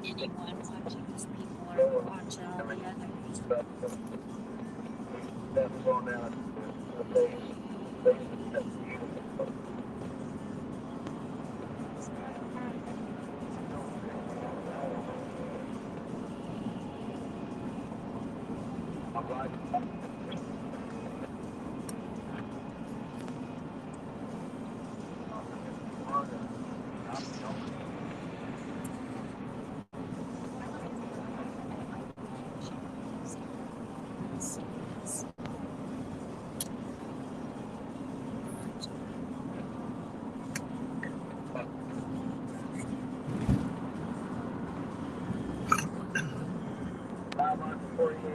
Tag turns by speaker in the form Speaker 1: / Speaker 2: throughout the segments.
Speaker 1: anyone watching these people or watch all the others.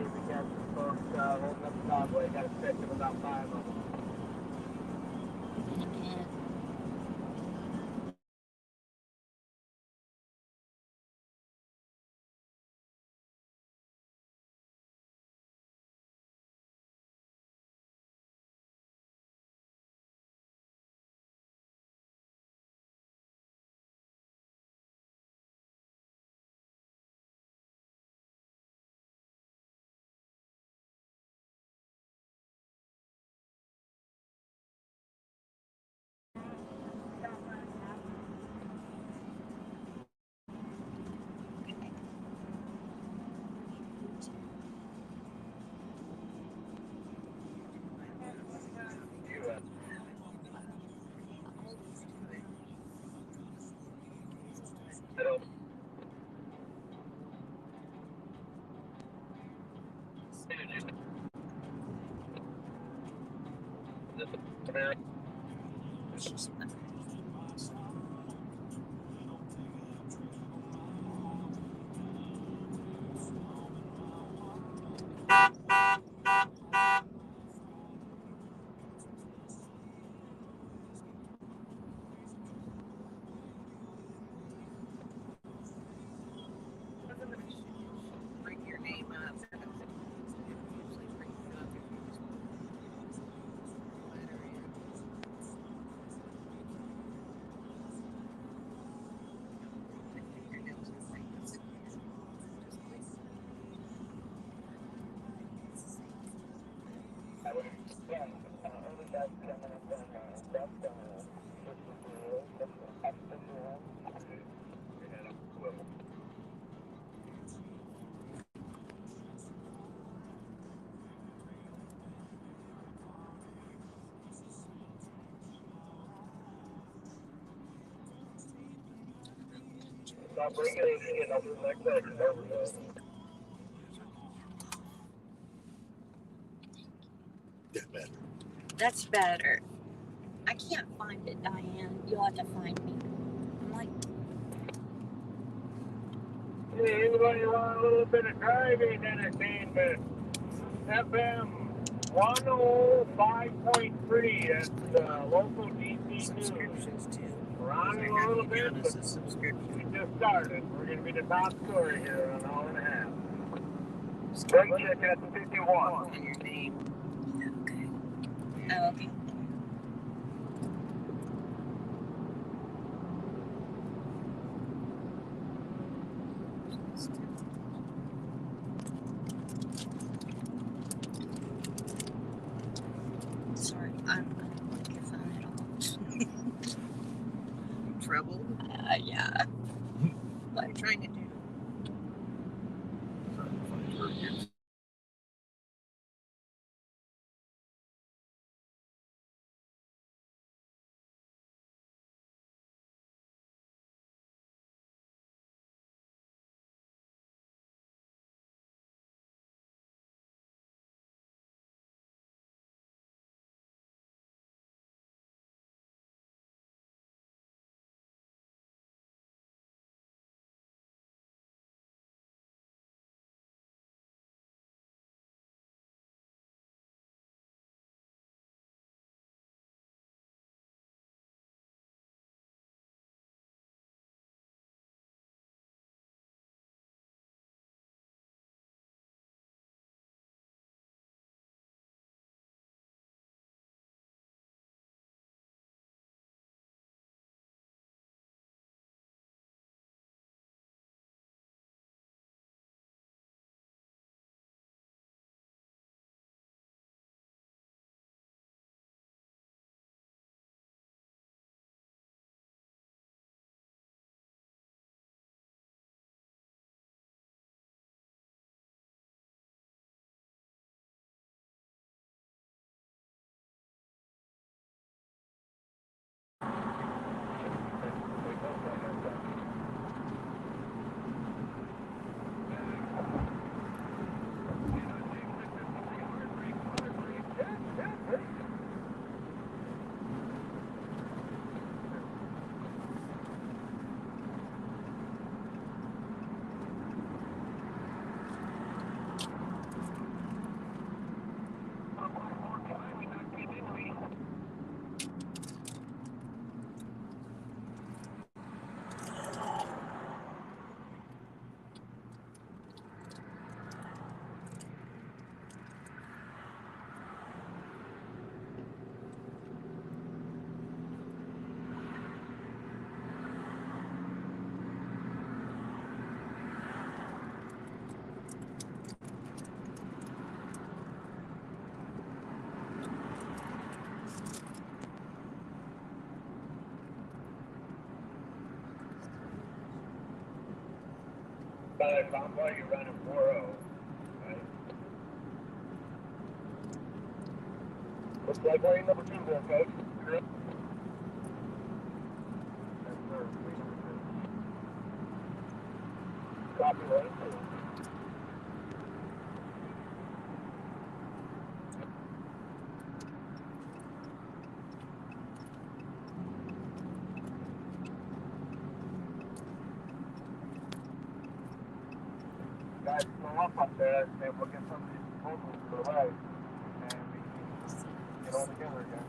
Speaker 2: We got some folks holding up the Convoy. Got a stretch of about 5 of them.
Speaker 1: Again.
Speaker 3: Bring your name up.
Speaker 2: Stop bringing it in. I'll do like that.
Speaker 1: That's better. I can't find it, Diane. You'll have to find me. I'm like,
Speaker 2: Hey, anybody want a little bit of driving entertainment? FM 105.3 at local DC News.
Speaker 3: Subscriptions too.
Speaker 2: We're on a little bit, but we just started. We're going to be the top story here in an hour and a half. Break check at 51.
Speaker 3: And your name.
Speaker 1: okay. Oh, okay. Sorry, I don't like your phone at all.
Speaker 3: Trouble.
Speaker 1: Yeah.
Speaker 3: What are you trying to do?
Speaker 2: By Convoy, you're running 4-0. Right? Looks like lane number 2 there, folks. Correct? Yes, sir. Lane number 2. Copy lane 2. Guys, slow up there, and we'll get some of these proposals to the right, and we can get all together again.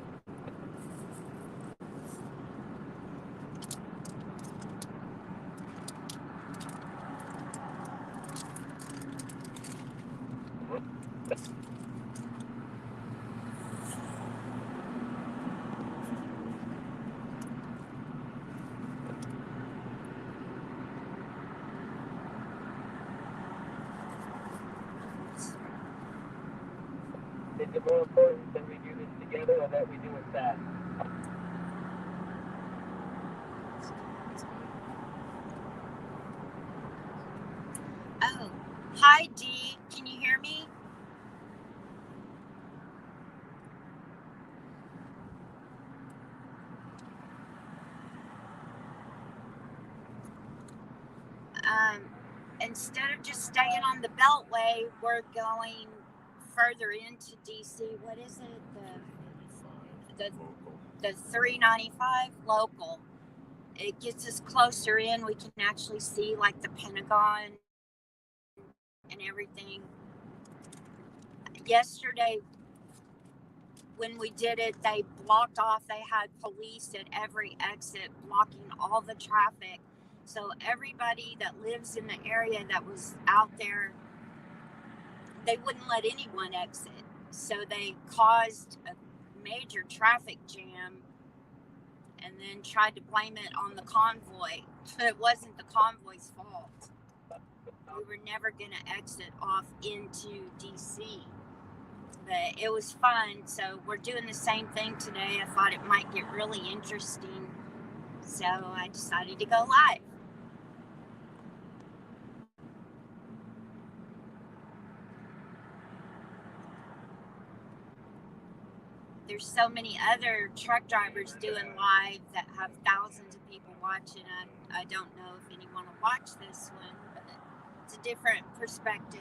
Speaker 2: Is it more important that we do this together or that we do it fast?
Speaker 1: Oh, hi Dee. Can you hear me? Instead of just staying on the Beltway, we're going further into DC. What is it? The 395 local. It gets us closer in. We can actually see like the Pentagon and everything. Yesterday, when we did it, they blocked off. They had police at every exit blocking all the traffic. So everybody that lives in the area that was out there, they wouldn't let anyone exit. So they caused a major traffic jam and then tried to blame it on the convoy. But it wasn't the convoy's fault. We were never going to exit off into DC. But it was fun. So we're doing the same thing today. I thought it might get really interesting. So I decided to go live. There's so many other truck drivers doing live that have thousands of people watching. I don't know if anyone will watch this one, but it's a different perspective.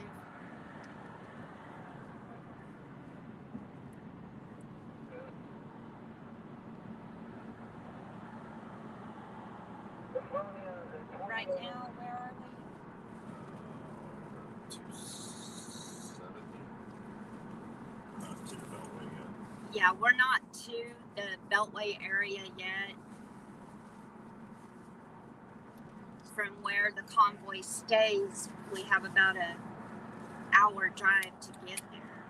Speaker 1: Right now, where are we?
Speaker 3: 270. Not to the Beltway yet.
Speaker 1: Yeah, we're not to the Beltway area yet. From where the convoy stays, we have about an hour drive to get there.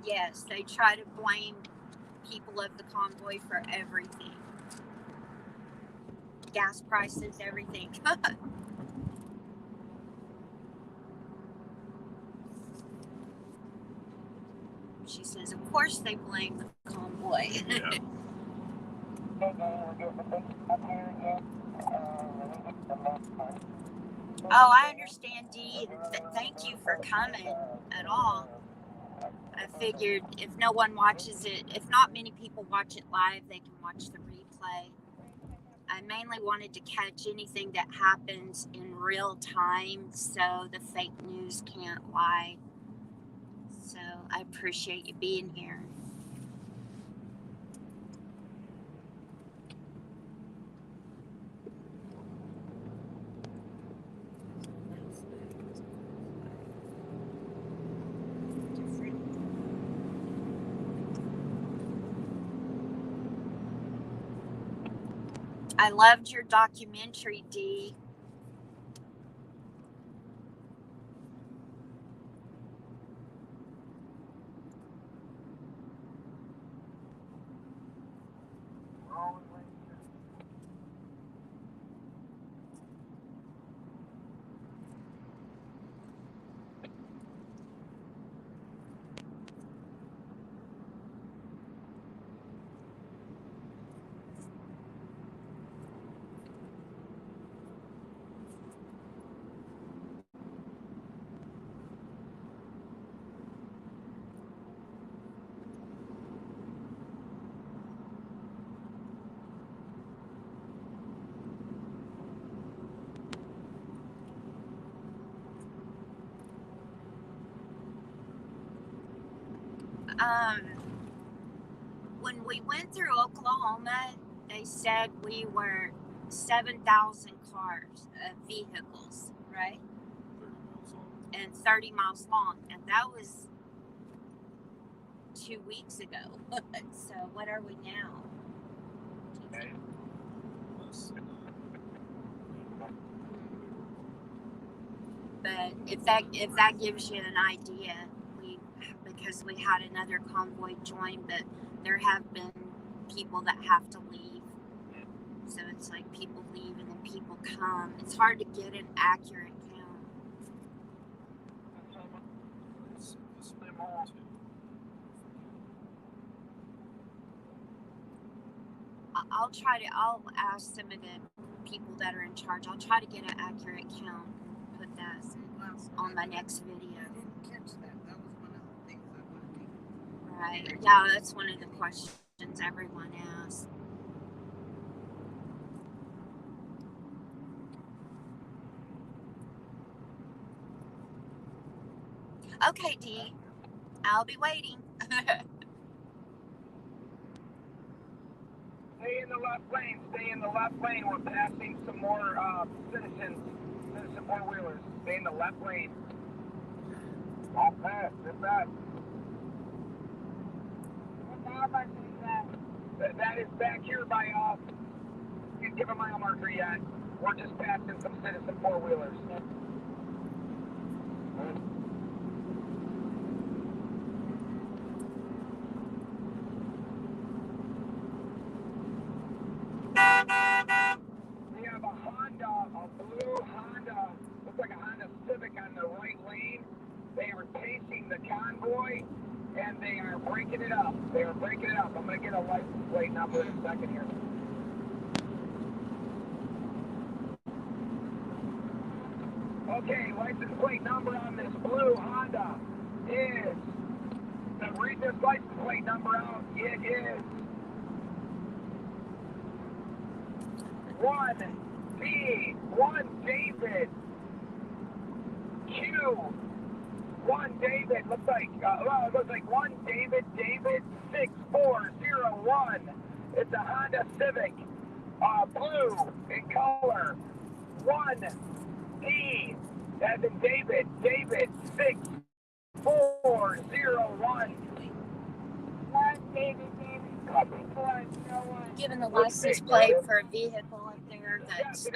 Speaker 1: Yes, they try to blame people of the convoy for everything. Gas prices, everything. She says, of course they blame the convoy.
Speaker 3: Yeah.
Speaker 1: Oh, I understand, Dee. Thank you for coming at all. I figured if no one watches it, if not many people watch it live, they can watch the replay. I mainly wanted to catch anything that happens in real time so the fake news can't lie. So I appreciate you being here. I loved your documentary, Dee. when we went through Oklahoma, they said we were 7,000 cars, vehicles, right?
Speaker 3: 30 miles long.
Speaker 1: And 30 miles long. And that was 2 weeks ago. So what are we now?
Speaker 2: Okay.
Speaker 3: Less,
Speaker 1: But if that gives you an idea, because we had another convoy join, but there have been people that have to leave. So it's like people leave and then people come. It's hard to get an accurate count.
Speaker 3: it's
Speaker 1: I'll ask some of the people that are in charge. I'll try to get an accurate count and put that on my next video.
Speaker 4: I didn't catch that. That was one of the things I wanted to.
Speaker 1: Right. Yeah, that's one of the questions everyone asks. Okay, Dee. I'll be waiting.
Speaker 2: Stay in the left lane. Stay in the left lane. We're passing some more citizen four-wheelers. Stay in the left lane. All pass. Sit back. That is back here by you can give a mile marker yet. We're just passing some citizen four-wheelers. We have a Honda, a blue Honda, looks like a Honda Civic on the right lane. They are pacing the convoy, and they are breaking it up. They are breaking it up. I'm going to get a license plate number in a second here. Okay, license plate number on this blue Honda is, read this license plate number out, it is 1 David Q 1 David looks like it looks like 1 David 6401. It's a Honda Civic, blue in color. 1 D as in David 6401. 1 David 6401.
Speaker 1: Given the license plate for a vehicle up there that's I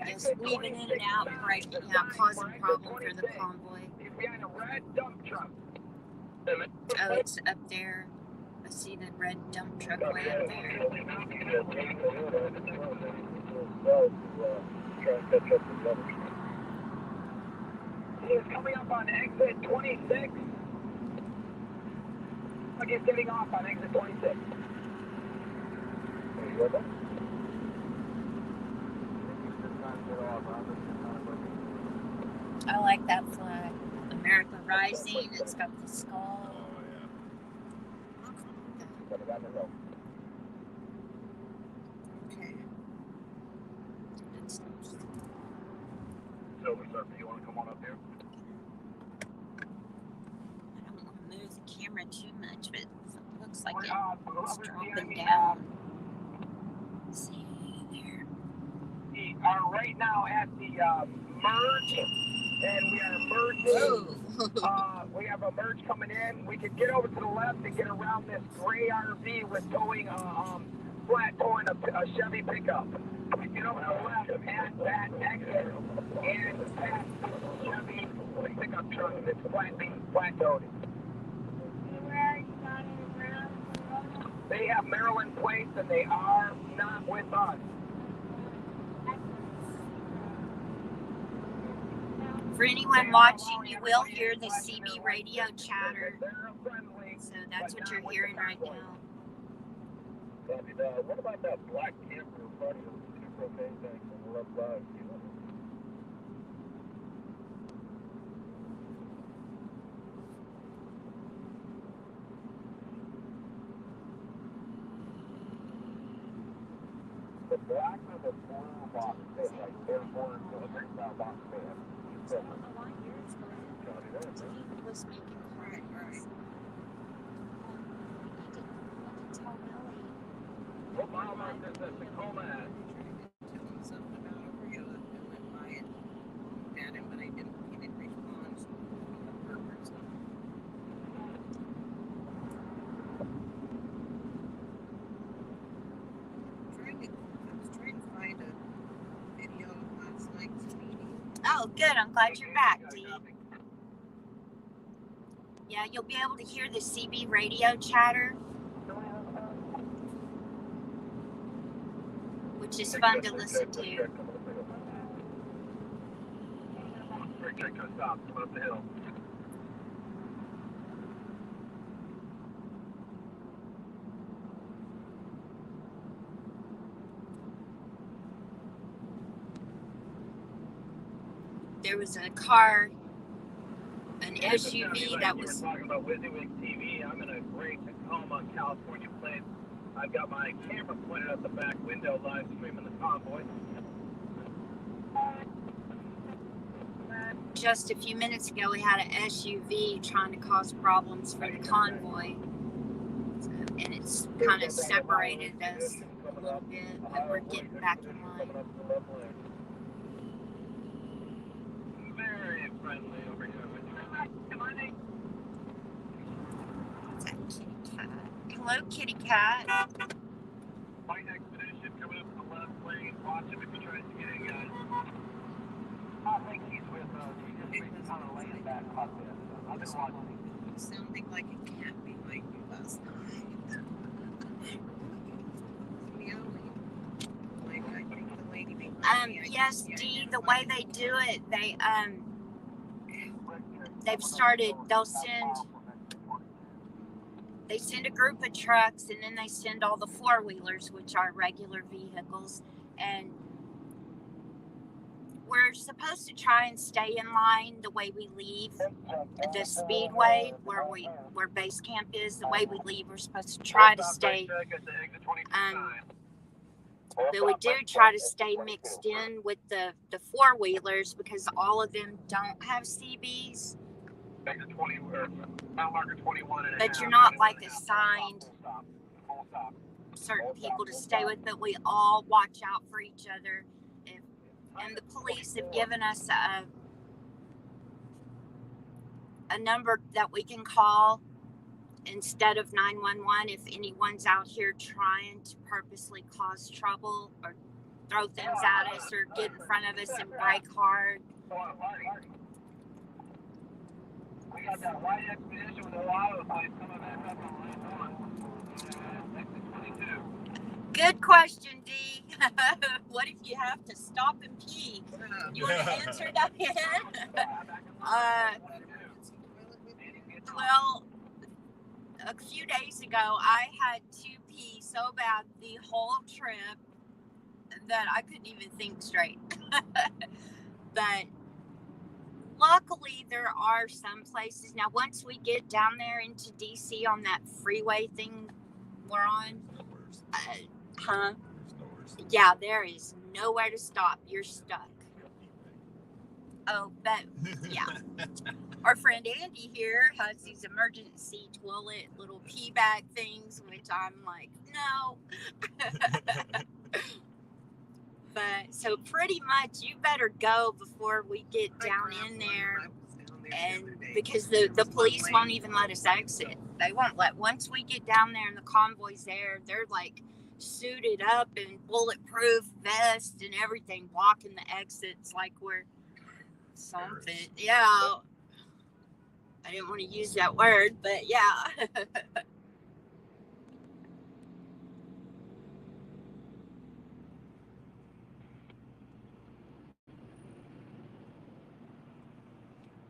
Speaker 1: guess weaving in and out and right now causing a problem for the convoy.
Speaker 2: He's behind a red dump truck.
Speaker 1: Oh, it's up there. I see the red dump truck way up there.
Speaker 2: He is coming up on exit 26. Look, he's getting off on exit 26.
Speaker 1: I like that flag. America Rising. It's got the skull. Okay.
Speaker 2: Silver Surfer, you want to come on up here?
Speaker 1: I don't want to move the camera too much, but it looks like it's dropping
Speaker 2: dropping
Speaker 1: down. See there.
Speaker 2: We are right now at the merge, and we are merging. We have a merge coming in. We could get over to the left and get around this gray RV with towing, flat towing a Chevy pickup. We get over to the left at that exit and past this Chevy pickup truck that's flat towed. They have Maryland plates and they are not with us.
Speaker 1: For anyone watching, you will hear the CB radio chatter. So that's what you're hearing right now.
Speaker 2: What about that black camper in front of the two propane tanks on the left side? The black or the blue box fan, like airport military style box fan?
Speaker 1: He was making
Speaker 4: Right, right.
Speaker 1: comments. I didn't tell Millie.
Speaker 2: What mile mark is this Tacoma at?
Speaker 4: Tell him something about a reel and went by it. At him, but he didn't respond. So purpose. I was trying to find a video of last night's meeting.
Speaker 1: Oh, good. I'm glad you're back, Dee. Yeah, you'll be able to hear the CB radio chatter, which is fun to listen to.
Speaker 2: Brake check to a stop, coming up the hill.
Speaker 1: There was a car, an SUV that was.
Speaker 2: You were talking about WYSIWYG TV. I'm in a great Tacoma, California place. I've got my camera pointed out the back window, live streaming the convoy.
Speaker 1: Just a few minutes ago, we had an SUV trying to cause problems for the convoy, and it's kind of separated us a little bit, but we're getting back in line.
Speaker 2: Very friendly over here.
Speaker 1: What's that kitty cat? Hello, kitty cat.
Speaker 2: White expedition coming up to the left lane. Watch him if he tries to get in, guys. I think he's with us. He just been kind of laying back up there. I've been watching.
Speaker 4: Sounding like a cat behind you last night. Meowing. Like I think the lady behind me.
Speaker 1: Yes, Dee, the way they do it, they've started, they send a group of trucks, and then they send all the four-wheelers, which are regular vehicles, and we're supposed to try and stay in line the way we leave the speedway where base camp is. The way we leave, we're supposed to try to stay, but we do try to stay mixed in with the four-wheelers because all of them don't have CBs. But you're not like assigned certain people to stay with, but we all watch out for each other. And the police have given us a number that we can call instead of 911 if anyone's out here trying to purposely cause trouble or throw things at us or get in front of us and brake hard.
Speaker 2: We got that white expedition with a lot of some of that up on exit 22.
Speaker 1: Good question, Dee. What if you have to stop and pee? You want to answer that yet? Well, a few days ago, I had to pee so bad the whole trip that I couldn't even think straight. But luckily, there are some places. Now, once we get down there into DC on that freeway thing we're on, yeah, there is nowhere to stop. You're stuck. Oh, but yeah. Our friend Andy here has these emergency toilet little pee bag things, which I'm like, no. But so pretty much you better go before we get down in there, and because the police won't even let us exit. They won't let, once we get down there and the convoy's there, they're like suited up in bulletproof vest and everything, blocking the exits like we're something. Yeah, I didn't want to use that word, but yeah.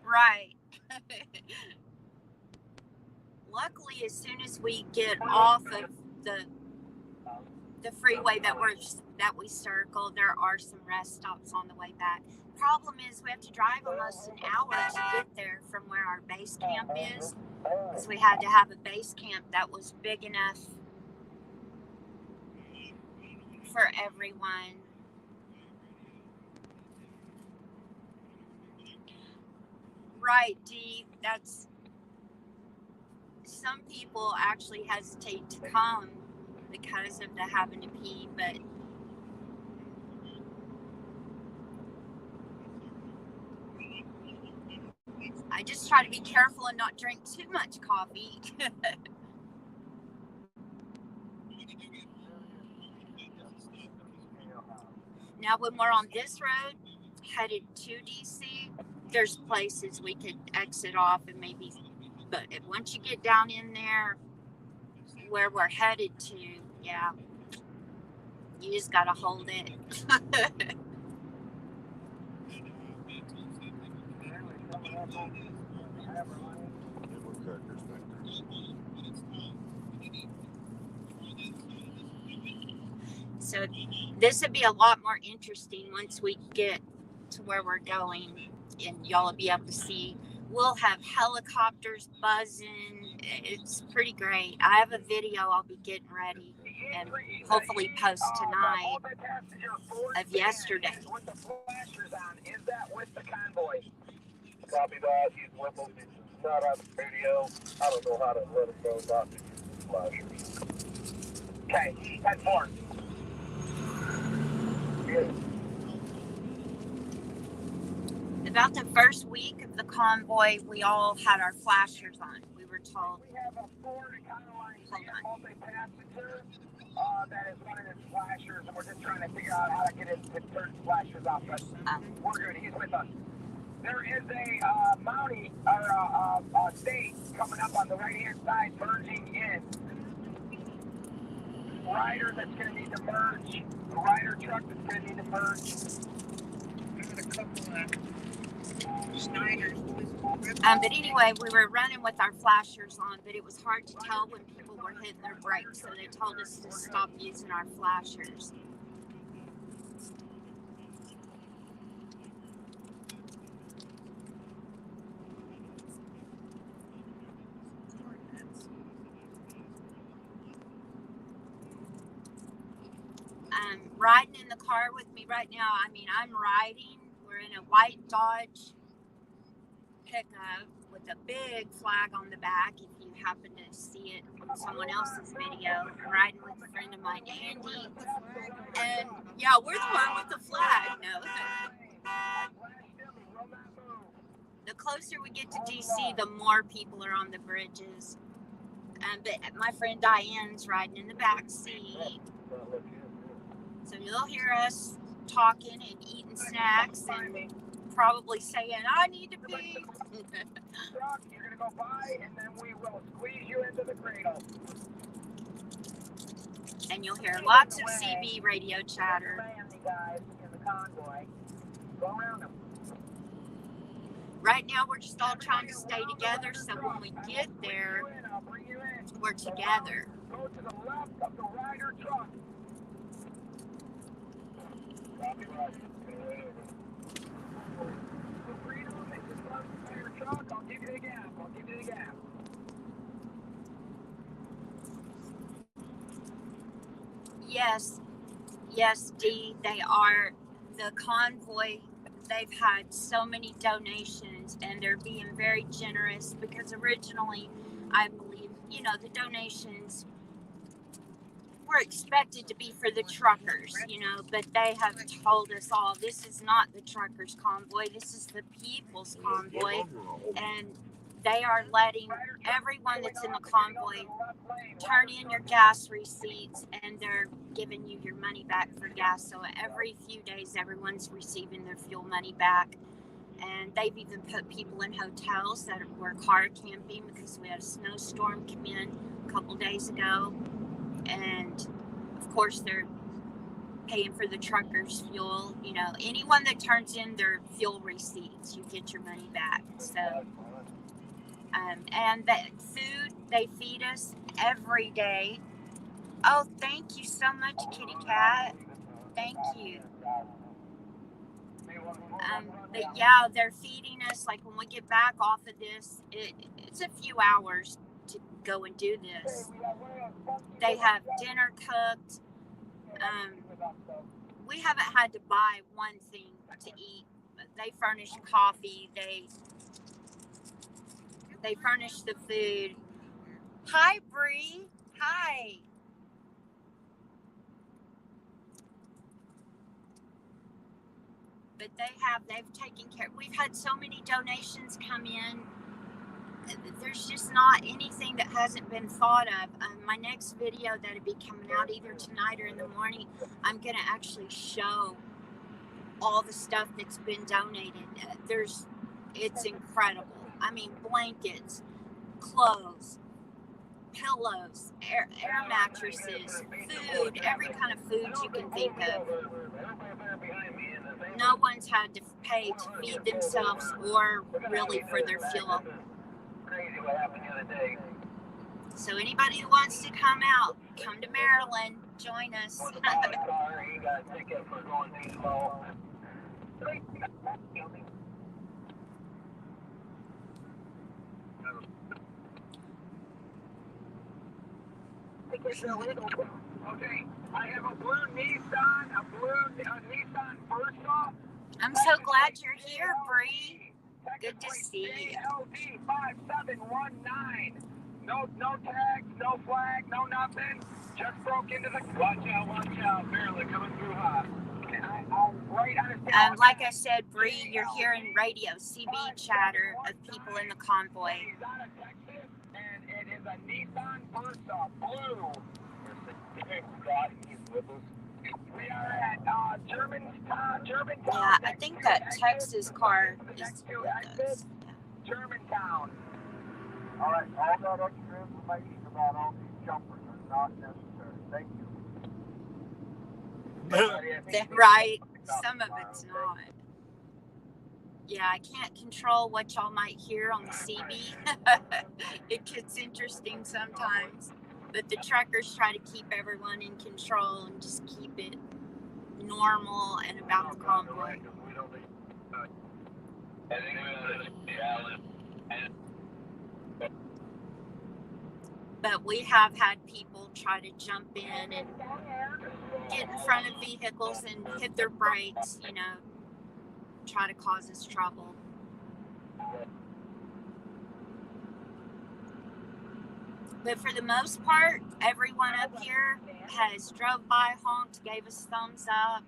Speaker 1: Right. Luckily, as soon as we get off of the freeway that we circle, there are some rest stops on the way back. Problem is, we have to drive almost an hour to get there from where our base camp is, because we had to have a base camp that was big enough for everyone. Right, Dee. That's some people actually hesitate to come because of the having to pee, but I just try to be careful and not drink too much coffee. Now, when we're on this road headed to DC, there's places we could exit off and maybe, but once you get down in there where we're headed to, yeah, you just gotta hold it. So this would be a lot more interesting once we get to where we're going, and y'all will be able to see. We'll have helicopters buzzing. It's pretty great. I have a video I'll be getting ready and hopefully post tonight of yesterday.
Speaker 2: With the flashers on, is that with the convoy? Copy that. He's with us. He's not on the radio. I don't know how to let him know not to use the flashers. Okay, 10-4. Good.
Speaker 1: About the first week of the convoy, we all had our flashers on. We were told.
Speaker 2: We have a Ford Econoline multi-passenger that is running its flashers, and we're just trying to figure out how to get it to turn flashers off. But we're good. He's with us. There is a Mountie or a state coming up on the right-hand side, merging in. Rider that's going to need to merge. A rider truck that's going to need to merge. There's a couple of Schneiders.
Speaker 1: But anyway, we were running with our flashers on, but it was hard to tell when people were hitting their brakes, so they told us to stop using our flashers. Riding in the car with me right now, I mean, I'm riding. We're in a white Dodge pickup with a big flag on the back. If you happen to see it on someone else's video, I'm riding with a friend of mine, Andy. And yeah, we're the one with the flag. No. The closer we get to DC, the more people are on the bridges. But my friend Diane's riding in the back seat. So you'll hear us talking and eating snacks and probably saying, I need to pee.
Speaker 2: You're going to go by, and then we will squeeze you into the cradle.
Speaker 1: And you'll hear lots of CB radio chatter. Right now, we're just all trying to stay together, so when we get there, we're together.
Speaker 2: Go to the left of the rider truck. Copy right. I'll give you the gap. I'll give you the gap.
Speaker 1: Yes, Dee, they are. The convoy, they've had so many donations, and they're being very generous because originally, I believe, the donations were expected to be for the truckers, but they have told us all, this is not the truckers' convoy, this is the people's convoy, and they are letting everyone that's in the convoy turn in your gas receipts, and they're giving you your money back for gas. So every few days, everyone's receiving their fuel money back. And they've even put people in hotels that were car camping because we had a snowstorm come in a couple days ago. And of course, they're paying for the truckers' fuel. Anyone that turns in their fuel receipts, you get your money back. So, and the food, they feed us every day. Oh, thank you so much, Kitty Cat. Thank you. But yeah, they're feeding us. Like when we get back off of this, it's a few hours to go and do this. They have dinner cooked. We haven't had to buy one thing to eat. They furnish coffee. They furnish the food. Hi, Bree. Hi. But they've taken care. We've had so many donations come in. There's just not anything that hasn't been thought of. My next video that'll be coming out either tonight or in the morning, I'm going to actually show all the stuff that's been donated. It's incredible. I mean, blankets, clothes, pillows, air mattresses, food, every kind of food you can think of. No one's had to pay to feed themselves or really for their fuel. So anybody who wants to come out, come to Maryland, join us.
Speaker 2: Okay, I have a blue Nissan Versa.
Speaker 1: I'm so glad you're here, Bree. Good to see you.
Speaker 2: LD 5719. No tags, no flag, no nothing. Just broke into the. Watch out, barely coming through hot.
Speaker 1: Like I said, Bree, you're hearing radio, CB chatter of people in the convoy.
Speaker 2: He's out of Texas, and it is a Nissan Versa, blue. We are at Germantown.
Speaker 1: Yeah, I think that Texas car is with us.
Speaker 2: Germantown. All right, all that extra information about all these jumpers are not necessary. Thank you.
Speaker 1: Right, some of it's not. Yeah, I can't control what y'all might hear on the CB. It gets interesting sometimes. But the truckers try to keep everyone in control and just keep it normal and about the convoy. But we have had people try to jump in and get in front of vehicles and hit their brakes, try to cause us trouble. But for the most part, everyone up here has drove by, honked, gave us thumbs up.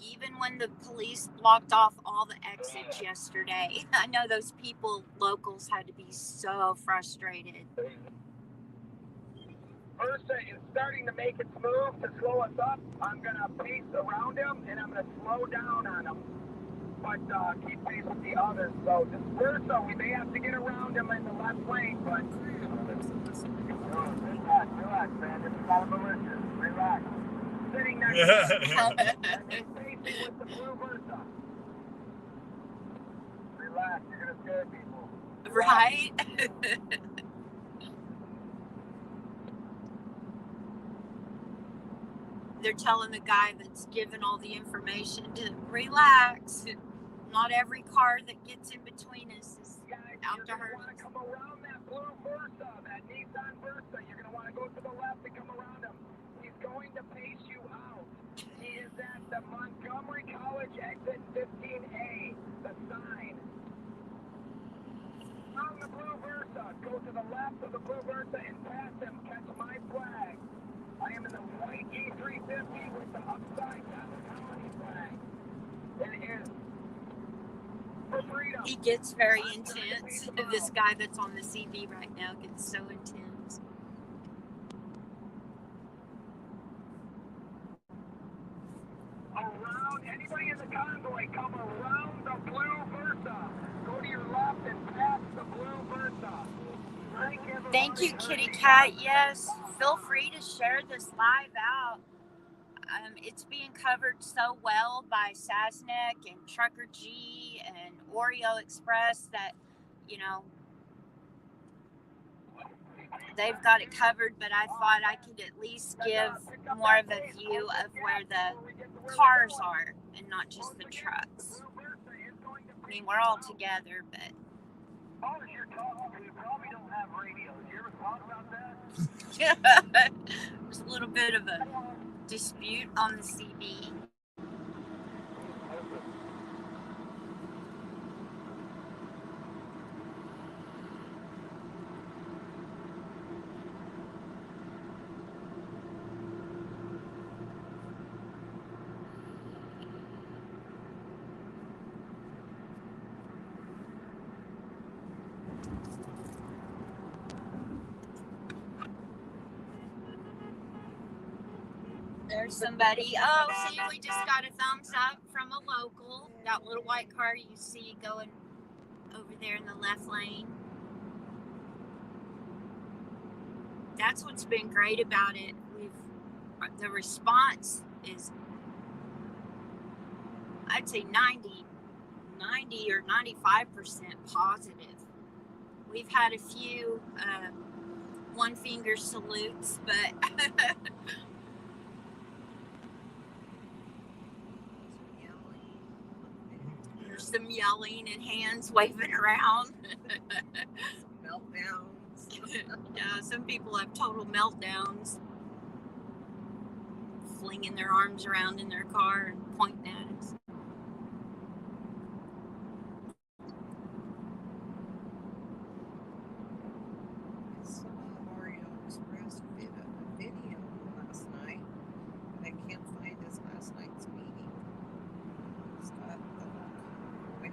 Speaker 1: Even when the police blocked off all the exits yesterday, I know those locals had to be so frustrated.
Speaker 2: Ursa is starting to make its move to slow us up. I'm going to pace around him, and I'm going to slow down on him. But keep pace with the others. So disperse, so we may have to get around him in the left lane, but relax, man. This is not malicious. Relax. Sitting next to with the blue Versa. Relax, you're gonna scare people.
Speaker 1: Right? They're telling the guy that's giving all the information to relax. Not every car that gets in between us is out to hurt.
Speaker 2: You're going to want to come around that blue Versa, that Nissan Versa. You're going to want to go to the left and come around him. He's going to pace you out. He is at the Montgomery College exit 15A, the sign. On the blue Versa, go to the left of the blue Versa and pass him. Catch my flag. I am in the white E350 with the upside down colony flag. It is for freedom.
Speaker 1: He gets very intense. This guy that's on the CB right now gets so intense.
Speaker 2: Around, anybody in the convoy, come around the blue Versa. Go to your left and pass the blue Versa.
Speaker 1: Thank you, Kitty Cat. Yes, feel free to share this live out. It's being covered so well by Sasnek and Trucker G and Oreo Express that, they've got it covered, but I thought I could at least give more of a view of where the cars are and not just the trucks. I mean, we're all together, but...
Speaker 2: Oh, you're talking. We probably don't have radios. You ever thought about that?
Speaker 1: There's a little bit of a dispute on the CB. There's somebody. Oh, see, we just got a thumbs up from a local. That little white car you see going over there in the left lane. That's what's been great about it. The response is, I'd say 90 or 95% positive. We've had a few one finger salutes, but there's some yelling and hands waving around.
Speaker 4: Meltdowns.
Speaker 1: Yeah, some people have total meltdowns, flinging their arms around in their car and pointing at us.
Speaker 4: I saw Oreo Express did a video last night, but I can't find his last night's meeting. It's got the convoy.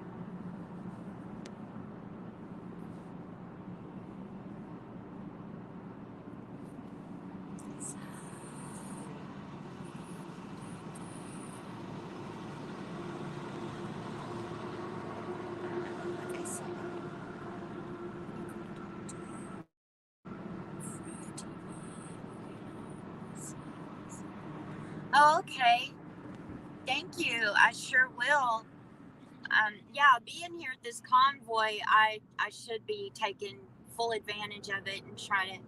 Speaker 1: Oh, okay. Thank you. I sure will. Yeah, being here at this convoy, I should be taking full advantage of it and try to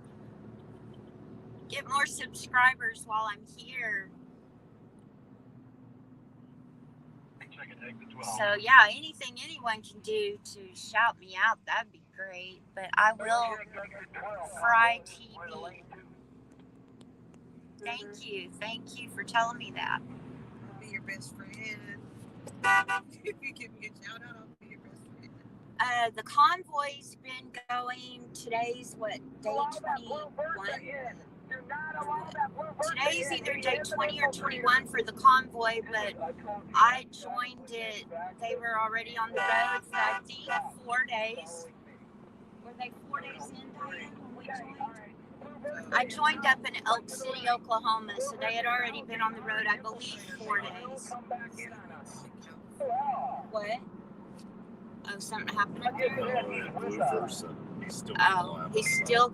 Speaker 1: get more subscribers while I'm here. So yeah, anything anyone can do to shout me out, that'd be great. But I will fry TV. Thank you for telling me that.
Speaker 4: I'll be your best friend. If you give me a shout out, I'll be your best friend.
Speaker 1: The convoy's been going. Today's what, day 21? Today's either day 20 or 21 for the convoy, but I joined it. They were already on the road for, I think, 4 days. Were they 4 days in, Diane, when we joined? I joined up in Elk City, Oklahoma, so they had already been on the road, I believe, 4 days. What? Oh, something happened up there? Oh, he's still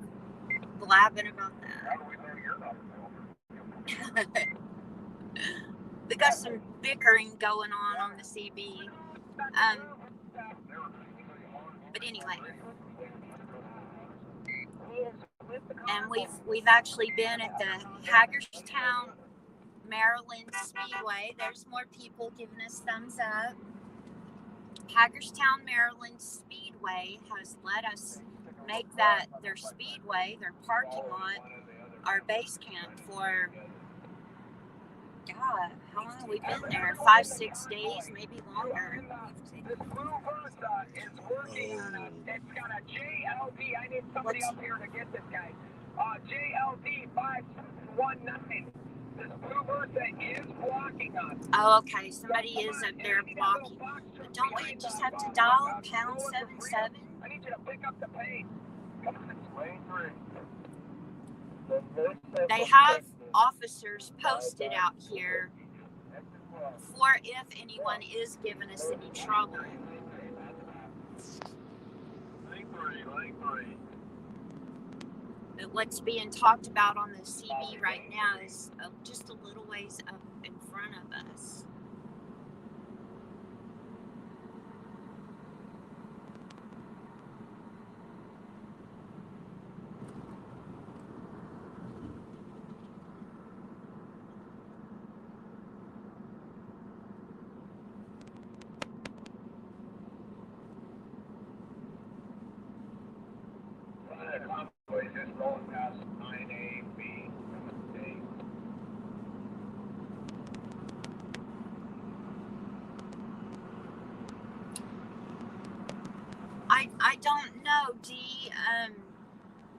Speaker 1: blabbing about that. We got some bickering going on the CB. But anyway. And we've actually been at the Hagerstown, Maryland Speedway. There's more people giving us thumbs up. Hagerstown, Maryland Speedway has let us make that their speedway, their parking lot, our base camp for, God, how long have we been there? 5-6 days, maybe longer.
Speaker 2: This blue Versa is working on it's got a JLD. I need somebody up here to get this guy. JLD 5719. This blue Versa is blocking us.
Speaker 1: Oh, okay. Somebody is up there blocking. But don't we just have to dial #77?
Speaker 2: I need you to pick up the pace. Come on, lane 3.
Speaker 1: They have officers posted out here for if anyone is giving us any trouble. But what's being talked about on the CB right now is just a little ways up in front of us. I don't know, Dee.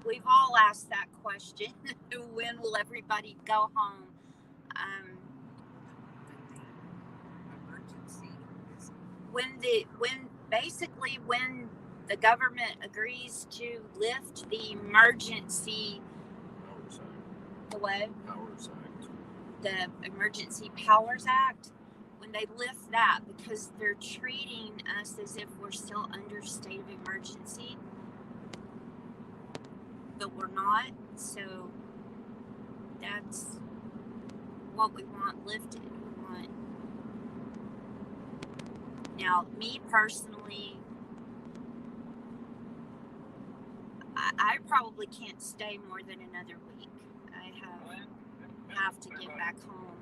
Speaker 1: We've all asked that question. When will everybody go home? When the government agrees to lift the emergency, the what? the Emergency Powers Act, when they lift that, because they're treating us as if we're still under state of emergency, but we're not. So that's what we want lifted. We want. Now, me personally, I probably can't stay more than another week. I have to get back home.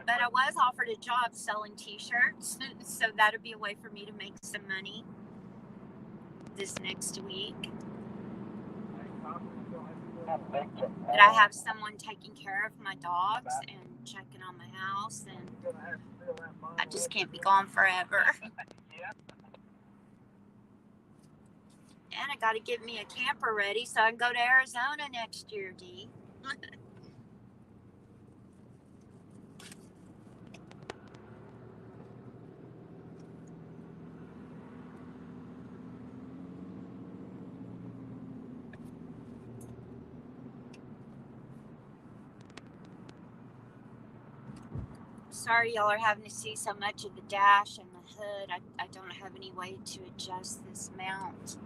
Speaker 1: But I was offered a job selling t-shirts, so that'll be a way for me to make some money this next week. But I have someone taking care of my dogs and checking on my house, and I just can't be gone forever. And I got to get me a camper ready so I can go to Arizona next year, Dee. Sorry y'all are having to see so much of the dash and the hood. I don't have any way to adjust this mount.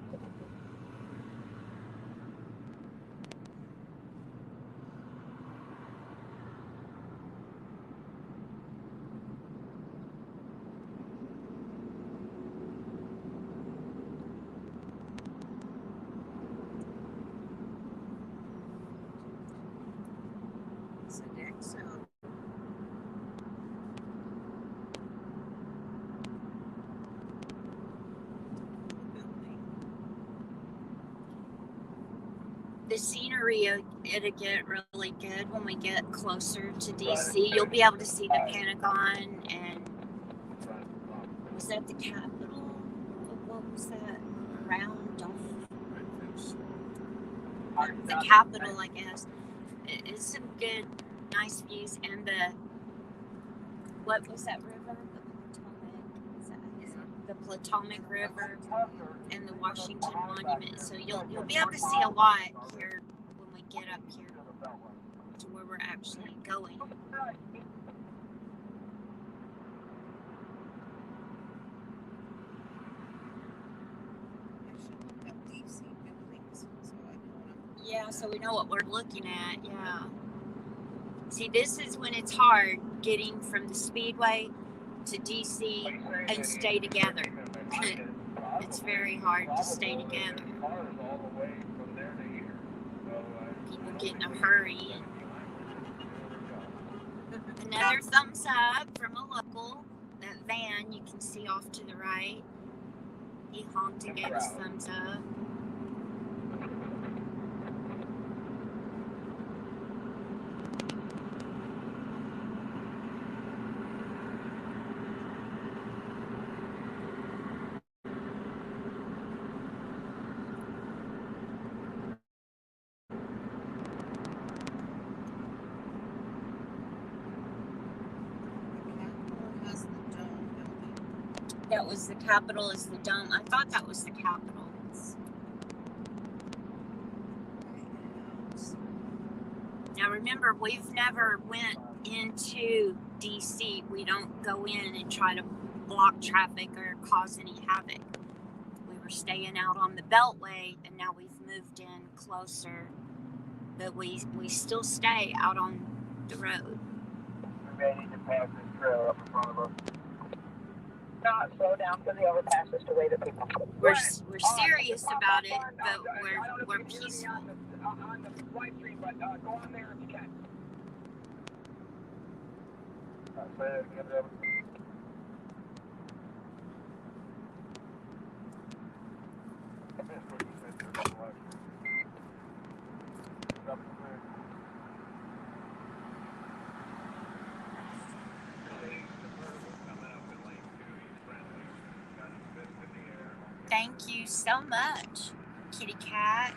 Speaker 4: It's an exo.
Speaker 1: The scenery, it'll get really good when we get closer to DC. You'll be able to see the Pentagon, and was that the Capitol? What was that? Round dome? The Capitol, I guess. It's some good, nice views, and what was that river? The Potomac River and the Washington Monument. So you'll be able to see a lot here when we get up here to where we're actually going. Yeah, so we know what we're looking at. Yeah. See, this is when it's hard getting from the Speedway to DC and stay together. It's very hard to stay together. People get in a hurry. Another thumbs up from a local. That van you can see off to the right. He honked and gave us thumbs up. That was the Capitol, is the dome. I thought that was the Capitol. Now remember, we've never went into DC. We don't go in and try to block traffic or cause any havoc. We were staying out on the Beltway, and now we've moved in closer. But we still stay out on the road.
Speaker 2: We may need to pass this trail up in front of us. Not slow down for the overpasses to wait at people.
Speaker 1: We're serious about it, but we're peaceful.
Speaker 2: On the right street, but go on there if you can.
Speaker 1: Thank you so much, kitty cat.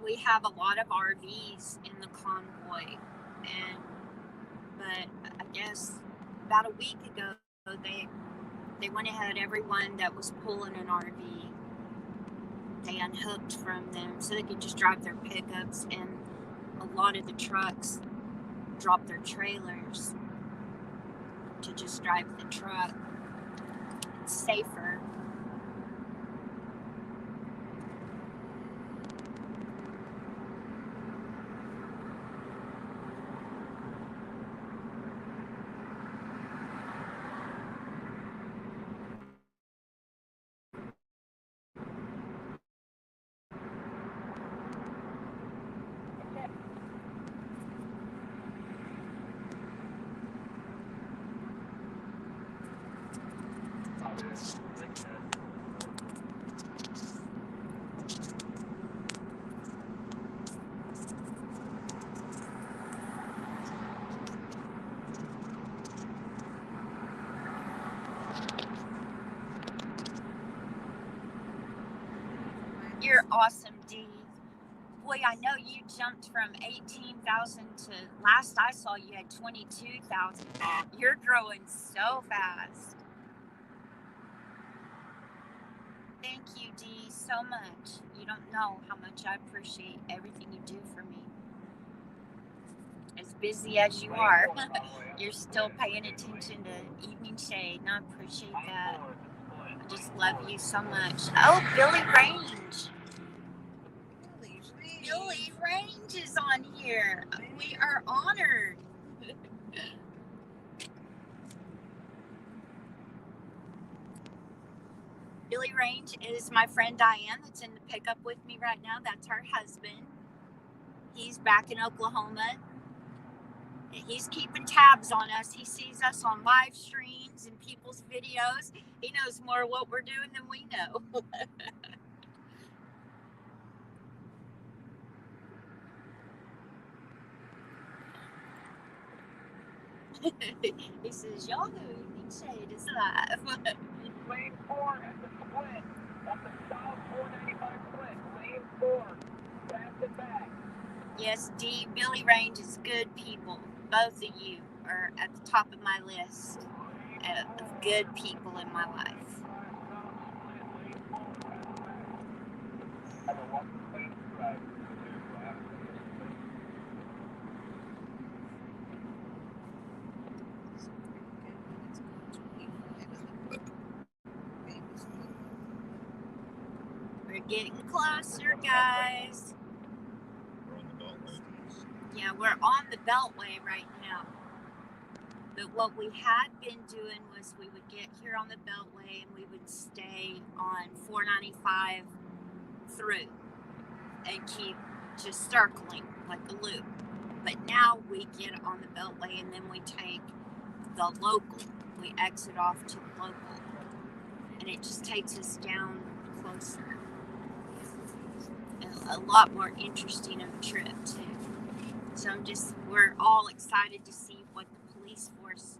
Speaker 1: we have a lot of RVs in the convoy, but I guess about a week ago they went ahead, everyone that was pulling an RV, they unhooked from them so they could just drive their pickups, and a lot of the trucks dropped their trailers to just drive the truck. It's safer. You're awesome, Dee. Boy, I know you jumped from 18,000 to, last I saw you had 22,000. You're growing so fast. Thank you, Dee, so much. You don't know how much I appreciate everything you do for me. As busy as you are, you're still paying attention to Evening Shade, and I appreciate that. I just love you so much. Oh, Billy Range. Billy Range is on here. We are honored. Billy Range is my friend Diane that's in the pickup with me right now. That's her husband. He's back in Oklahoma. He's keeping tabs on us. He sees us on live streams and people's videos. He knows more what we're doing than we know. He says, Yahoo Evening Shade is live.
Speaker 2: Lane 4 at the split. At the south 495 split. Lane 4. Pass it back.
Speaker 1: Yes, Dee, Billy Range is good people. Both of you are at the top of my list of good people in my life. We're getting closer, guys.
Speaker 3: We're on the Beltway.
Speaker 1: Yeah, we're on the Beltway right now. But what we had been doing was we would get here on the Beltway and we would stay on 495 through and keep just circling like a loop. But now we get on the Beltway and then we take the local. We exit off to the local. And it just takes us down closer. And a lot more interesting of a trip too. So we're all excited to see what the police force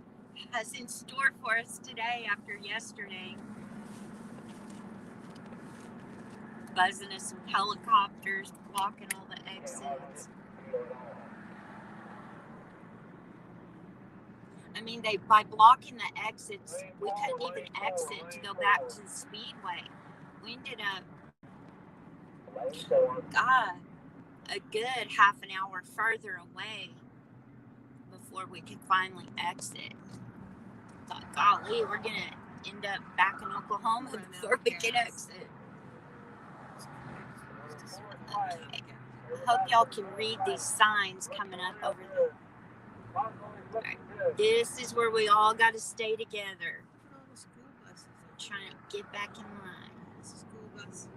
Speaker 1: has in store for us today after yesterday. Buzzing us with helicopters, blocking all the exits. I mean, by blocking the exits, we couldn't even exit to go back to the speedway. We ended up, a good half an hour further away before we could finally exit. Thought, golly, we're going to end up back in Oklahoma before we can exit. Okay. I hope y'all can read these signs coming up over there. Right. This is where we all got to stay together. Trying to get back in line.
Speaker 4: There's a school bus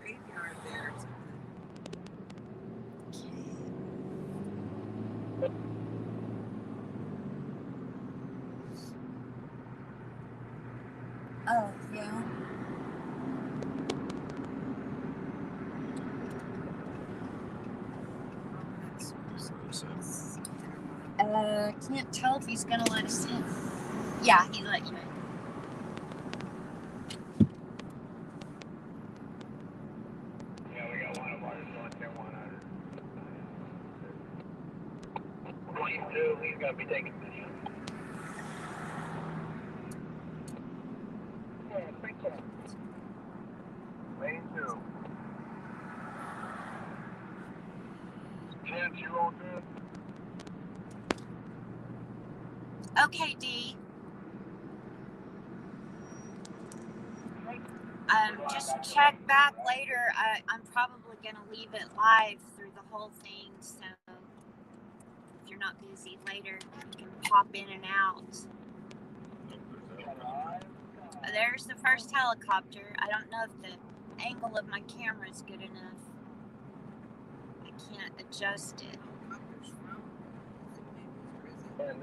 Speaker 4: graveyard there.
Speaker 1: Oh, yeah. Can't tell if he's gonna let us in. Yeah, he let you in.
Speaker 2: Yeah, we got one of ours going there 100. going to be taking video. Yeah, quick check. Lane 2. Chance, you all good?
Speaker 1: Okay, D. Just check back later. I'm probably going to leave it live through the whole thing, so if you're not busy later, you can pop in and out. There's the first helicopter. I don't know if the angle of my camera is good enough. I can't adjust it.
Speaker 2: Let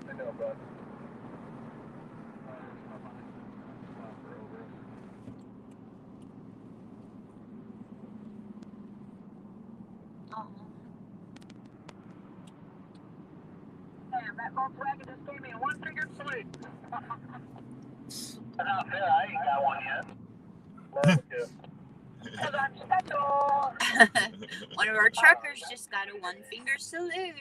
Speaker 2: me know, bud.
Speaker 1: Oh.
Speaker 2: Damn, that Volkswagen just gave me a one-finger salute. Yeah, I ain't got one yet. Love you. Cause I'm special.
Speaker 1: One of our truckers just got a one-finger salute.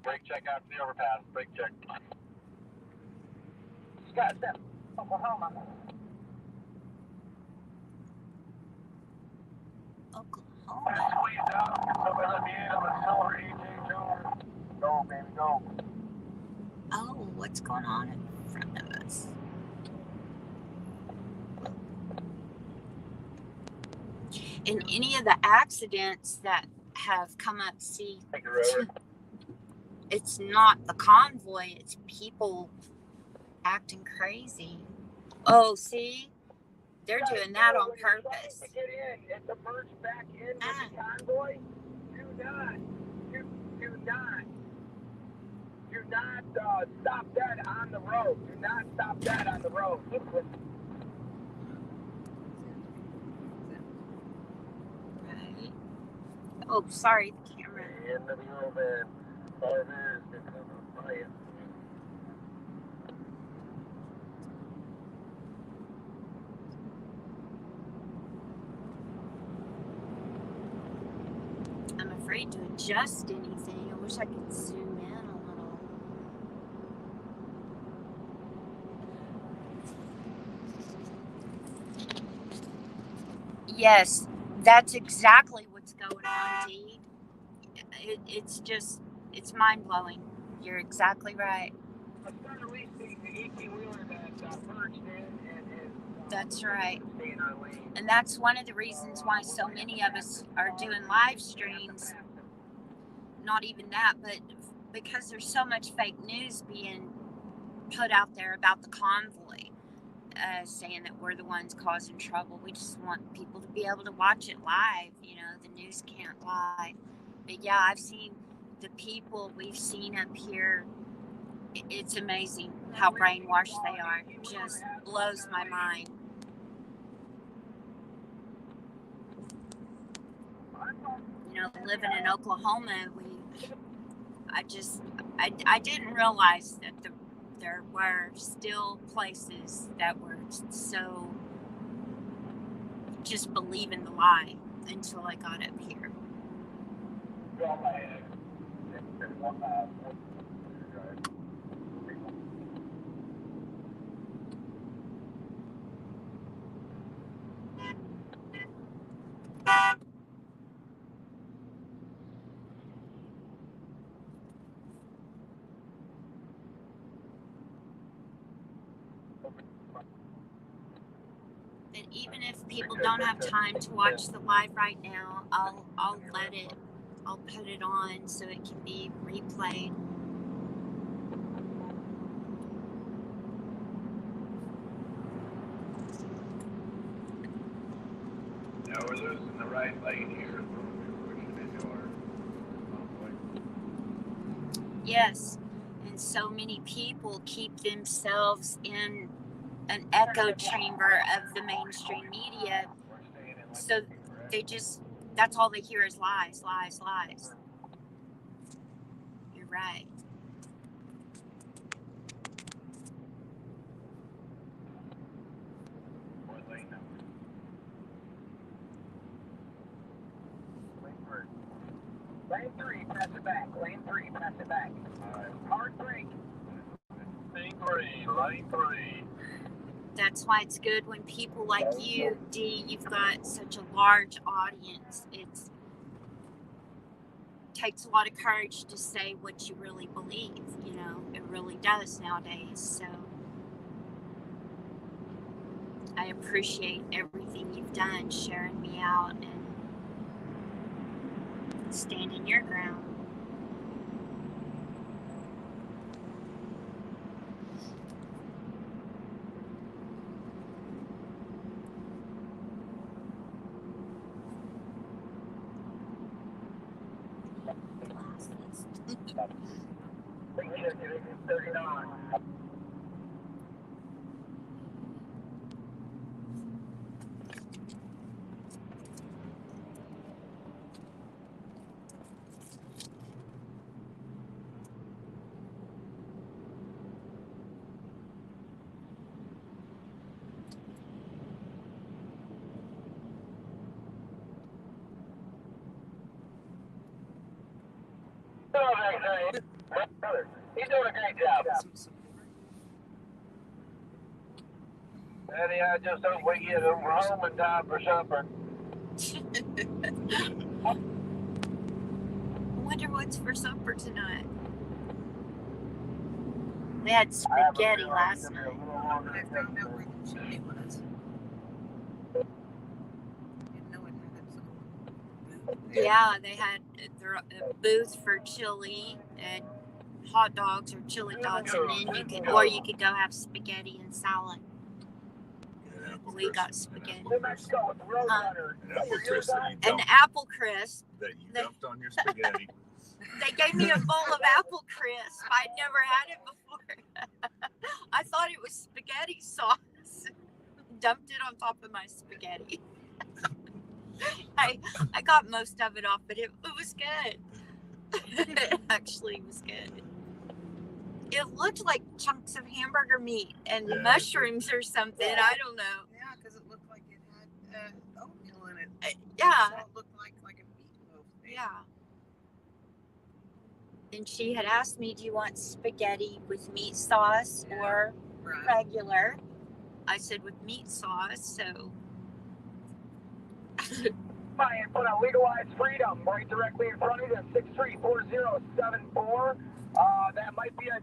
Speaker 2: Brake check out the overpass. Brake check. Scott, Oklahoma.
Speaker 1: Oklahoma.
Speaker 2: Squeeze out. Somebody let me in on the silver EJ2. Go, baby, go.
Speaker 1: Oh, what's going on in front of us? In any of the accidents that have come up, see,
Speaker 2: Take a road.
Speaker 1: it's not the convoy, it's people acting crazy. Oh, see? They're doing that on purpose.
Speaker 2: To get in, it's a merge back in with the convoy. Do not stop that on the road. Do not stop that on the road.
Speaker 1: Right. Oh, sorry, the camera.
Speaker 2: In the middle, man. Farmers can come and buy it.
Speaker 1: I'm afraid to adjust anything. I wish I could zoom in a little. Yes, that's exactly what's going on, Dee. It's mind-blowing. You're exactly right.
Speaker 2: I started racing the 18-wheeler that merged in and is
Speaker 1: That's right.
Speaker 2: staying our lane.
Speaker 1: And that's one of the reasons why so many of us are doing live streams. Not even that, but because there's so much fake news being put out there about the convoy, saying that we're the ones causing trouble. We just want people to be able to watch it live. You know, the news can't lie. But yeah, I've seen the people we've seen up here. It's amazing how brainwashed they are. It just blows my mind. You know, living in Oklahoma, I didn't realize that there were still places that were so just believing the lie until I got up here. But even if people don't have time to watch the live right now, I'll put it on so it can be replayed.
Speaker 2: Now we're losing the right lane here.
Speaker 1: Yes, and so many people keep themselves in an echo chamber of the mainstream media, so that's all they hear is lies, lies, lies. You're right.
Speaker 2: Lane 3, pass it back. Lane 3, pass it back. Hard brake.
Speaker 3: Lane 3.
Speaker 1: That's why it's good when people like you, D, you've got such a large audience. It takes a lot of courage to say what you really believe, you know, it really does nowadays. So I appreciate everything you've done, sharing me out and standing your ground.
Speaker 2: He's doing a great job.
Speaker 4: Some support.
Speaker 2: Eddie, I just hope we get home in time for supper.
Speaker 1: I wonder what's for supper tonight. We had spaghetti last night.
Speaker 4: When I found out where the chimney was, didn't know it had its own booth there.
Speaker 1: Yeah, they had a booth for chili and hot dogs or chili dogs, and then you could go have spaghetti and salad. We got spaghetti.
Speaker 2: New Mexico with Roadrunner.
Speaker 3: An apple crisp that you
Speaker 1: An
Speaker 3: dumped,
Speaker 1: apple crisp.
Speaker 3: dumped on your spaghetti.
Speaker 1: They gave me a bowl of apple crisp. I'd never had it before. I thought it was spaghetti sauce. Dumped it on top of my spaghetti. I got most of it off, but it was good. It actually was good. It looked like chunks of hamburger meat and mushrooms or something. I don't know.
Speaker 4: Yeah, because it looked like it had oatmeal in it.
Speaker 1: Yeah.
Speaker 4: So it looked like a meatloaf thing.
Speaker 1: Yeah. And she had asked me, do you want spaghetti with meat sauce or regular? I said with meat sauce, so.
Speaker 2: And put a legalized freedom right directly in front of you, 634074. That might be a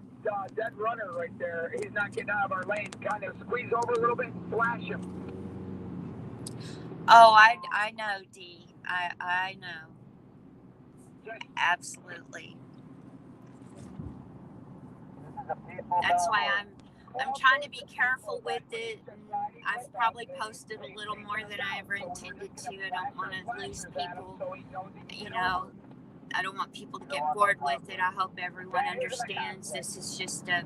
Speaker 2: dead runner right there. He's not getting out of our lane. Kind of squeeze over a little bit and flash him.
Speaker 1: Oh, I know, D. I know. Absolutely. That's why I'm trying to be careful with it. I've probably posted a little more than I ever intended to. I don't want to lose people. You know, I don't want people to get bored with it. I hope everyone understands this is just a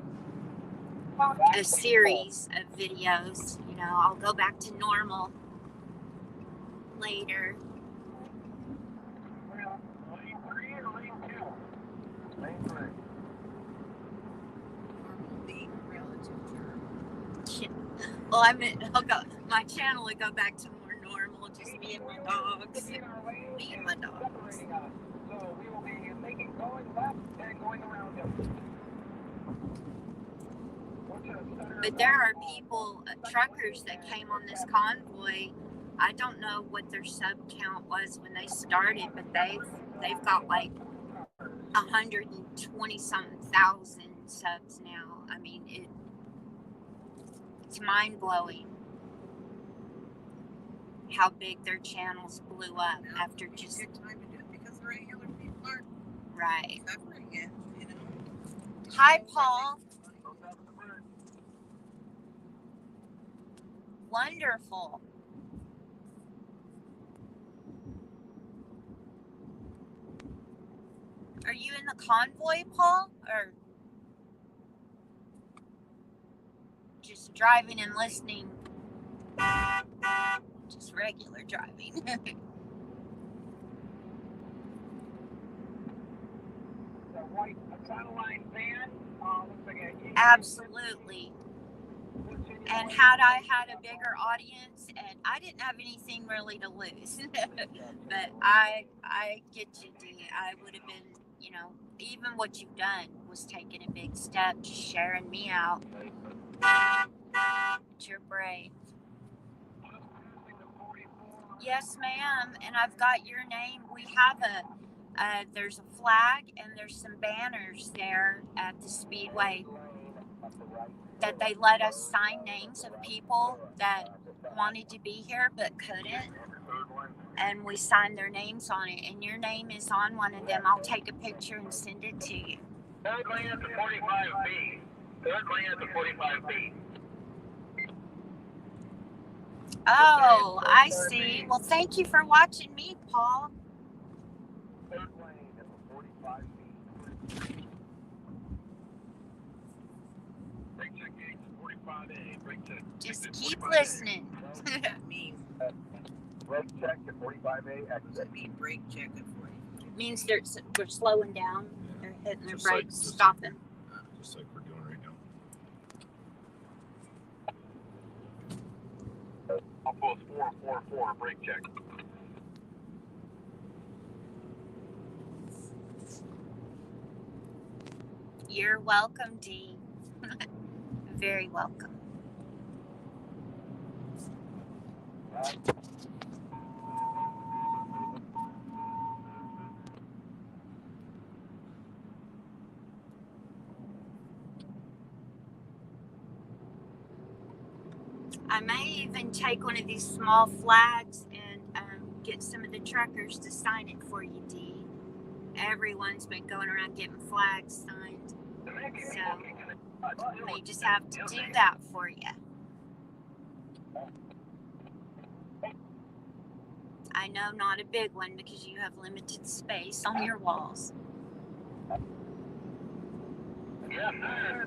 Speaker 1: series of videos. You know, I'll go back to normal later.
Speaker 2: Lane 3 or lane 2? Lane 3.
Speaker 4: Normal being relative term.
Speaker 1: Well, my channel will go back to more normal, just me and my dogs. Me and my dogs.
Speaker 2: So we will be going left and going around him.
Speaker 1: But there are people, truckers that came on this convoy. I don't know what their sub count was when they started, but they've got like 120 something thousand subs now. I mean, it's mind blowing how big their channels blew up after just.
Speaker 4: Good time to do it because the regular people aren't
Speaker 1: Right.
Speaker 4: covering it, you know.
Speaker 1: Hi, Paul. Wonderful. Are you in the convoy, Paul? Or just driving and listening? Just regular driving.
Speaker 2: The white Satellite van. Looks like
Speaker 1: Absolutely. And had I had a bigger audience, and I didn't have anything really to lose, but I get you, D. I would have been, you know, even what you've done was taking a big step, just sharing me out. You're brave. Yes, ma'am. And I've got your name. We have there's a flag and there's some banners there at the Speedway that they let us sign names of people that wanted to be here but couldn't. And we signed their names on it. And your name is on one of them. I'll take a picture and send it to you.
Speaker 2: Third lane at the 45B. Third lane at the 45B.
Speaker 1: Oh, I see. Well, thank you for watching me, Paul.
Speaker 2: Third lane at the 45B. Brake check gauge 45A. Brake check.
Speaker 1: Just keep listening.
Speaker 4: What does that mean?
Speaker 2: Brake check at 45A.
Speaker 4: What does
Speaker 2: Exit.
Speaker 4: that mean, brake check at 40?
Speaker 1: Means we're slowing down. They're hitting their
Speaker 3: Just like-
Speaker 1: brakes,
Speaker 3: just like-
Speaker 1: stopping.
Speaker 3: Just like we're doing right now.
Speaker 2: I'll post 444 brake check.
Speaker 1: You're welcome, D. Very welcome. I may even take one of these small flags and get some of the truckers to sign it for you, D. Everyone's been going around getting flags signed. So I may just have to do that for you. I know, not a big one because you have limited space on your walls.
Speaker 2: Yes, sir.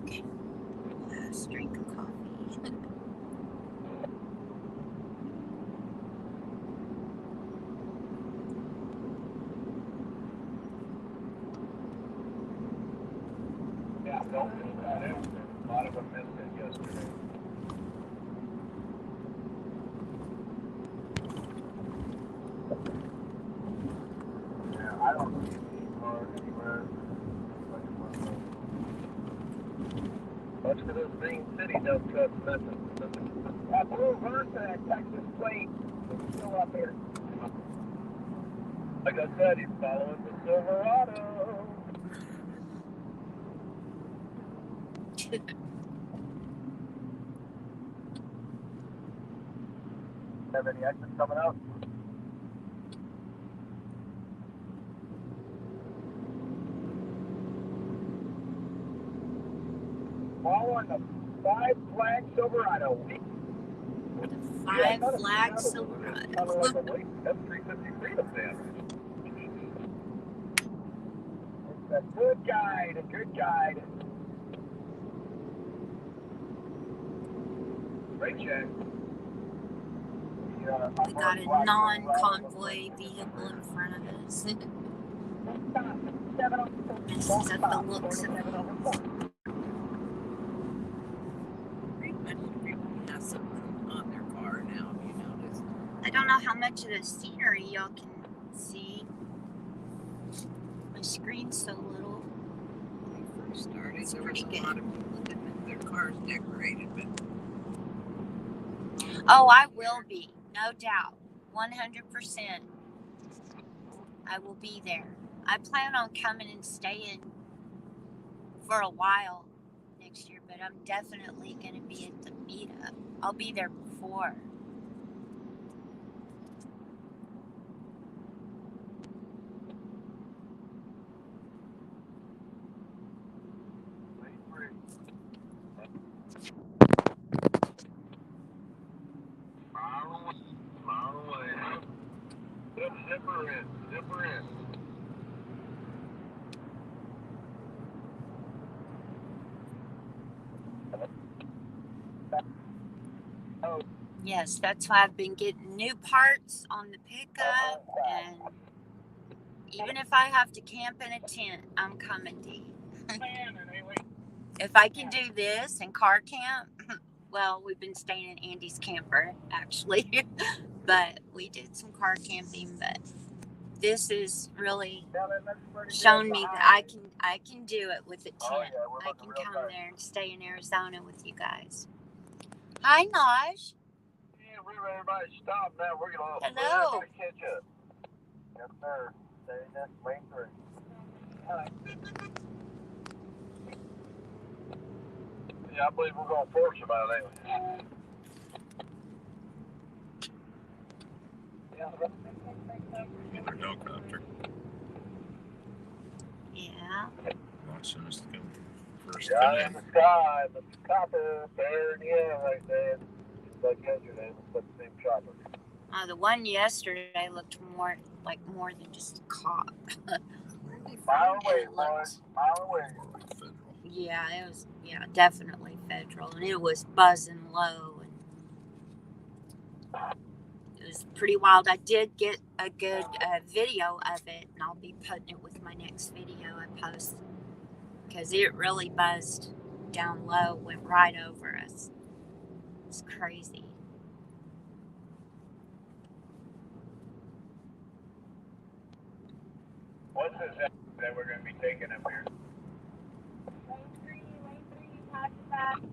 Speaker 1: Okay. Last drink of coffee.
Speaker 2: Yeah, don't do that. A lot of them missed it yesterday. Yeah, I don't see any cars anywhere. Much of this main city does cut missing. That blue Versa Texas plate is still up here. Like I said, he's following the Silverado. Have any exits coming out? Following the 5 Flag Silverado.
Speaker 1: The 5 Flag Silverado.
Speaker 2: That's 353 of them. It's a good guide, a good guide. Brake check.
Speaker 1: We got a non-convoy vehicle in front of us. Messes up the looks of it.
Speaker 4: Pretty much everyone has something on their car now, have you noticed?
Speaker 1: I don't know how much of the scenery y'all can see. My screen's so little.
Speaker 4: When they first started,
Speaker 1: It's
Speaker 4: there was
Speaker 1: pretty
Speaker 4: a lot of people that had their cars decorated, but
Speaker 1: Oh, I will be. No doubt. 100%. I will be there. I plan on coming and staying for a while next year, but I'm definitely going to be at the meetup. I'll be there before.
Speaker 2: zipper in. Zipper in. Oh.
Speaker 1: Yes, that's why I've been getting new parts on the pickup, and even if I have to camp in a tent, I'm coming, D. If I can do this and car camp, well, we've been staying in Andy's camper, actually, but we did some car camping, but this is really shown me that I can do it with a tent. I can come there and stay in Arizona with you guys. Hi, Naj.
Speaker 2: Yeah, we very much stop now. We're gonna
Speaker 1: Hello.
Speaker 2: catch up. Yes, sir. Stay next lane 3. Yeah, I believe we're gonna force him out of there.
Speaker 3: Either helicopter.
Speaker 1: Yeah.
Speaker 3: Watching us go first
Speaker 2: Yeah,
Speaker 3: come
Speaker 2: in
Speaker 3: in.
Speaker 2: the sky, the copper there in the air right there. Just like yesterday, looks like the same chopper.
Speaker 1: The one yesterday looked more than just a cop.
Speaker 2: Mile away,
Speaker 1: It
Speaker 2: boys.
Speaker 1: looked,
Speaker 2: Mile away.
Speaker 3: More like federal.
Speaker 1: yeah, it was, definitely federal, and it was buzzing low, and it was pretty wild. I did get a good video of it, and I'll be putting it with my next video I post, because it really buzzed down low, went right over us. It's crazy.
Speaker 2: What's this that we're going to be taking up here?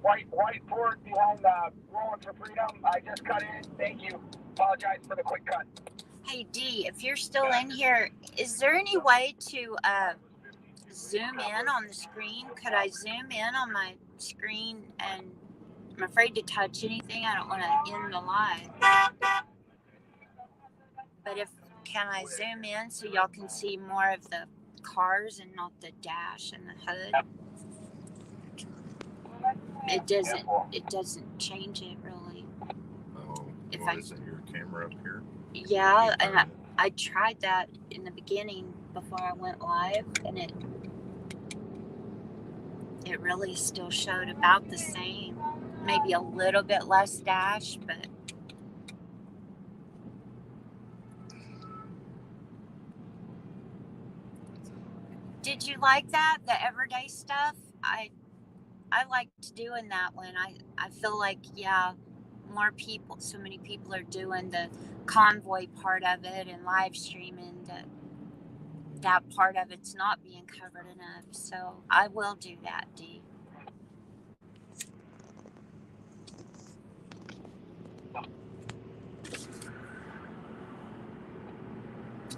Speaker 2: White Ford behind Rolling for Freedom. I just cut in. Thank you. Apologize for the quick cut.
Speaker 1: Hey, D, if you're still in here, is there any way to zoom in on the screen? Could I zoom in on my screen? And I'm afraid to touch anything. I don't want to end the live. But can I zoom in so y'all can see more of the cars and not the dash and the hood? It doesn't change it really.
Speaker 3: Oh,
Speaker 1: If
Speaker 3: what
Speaker 1: I-
Speaker 3: is it? Your camera up here?
Speaker 1: Yeah, and I tried that in the beginning before I went live, and it really still showed about the same. Maybe a little bit less dash, but did you like that? The everyday stuff? I liked doing that one. I feel like, more people, so many people are doing the convoy part of it and live streaming that part of it's not being covered enough. So I will do that, D.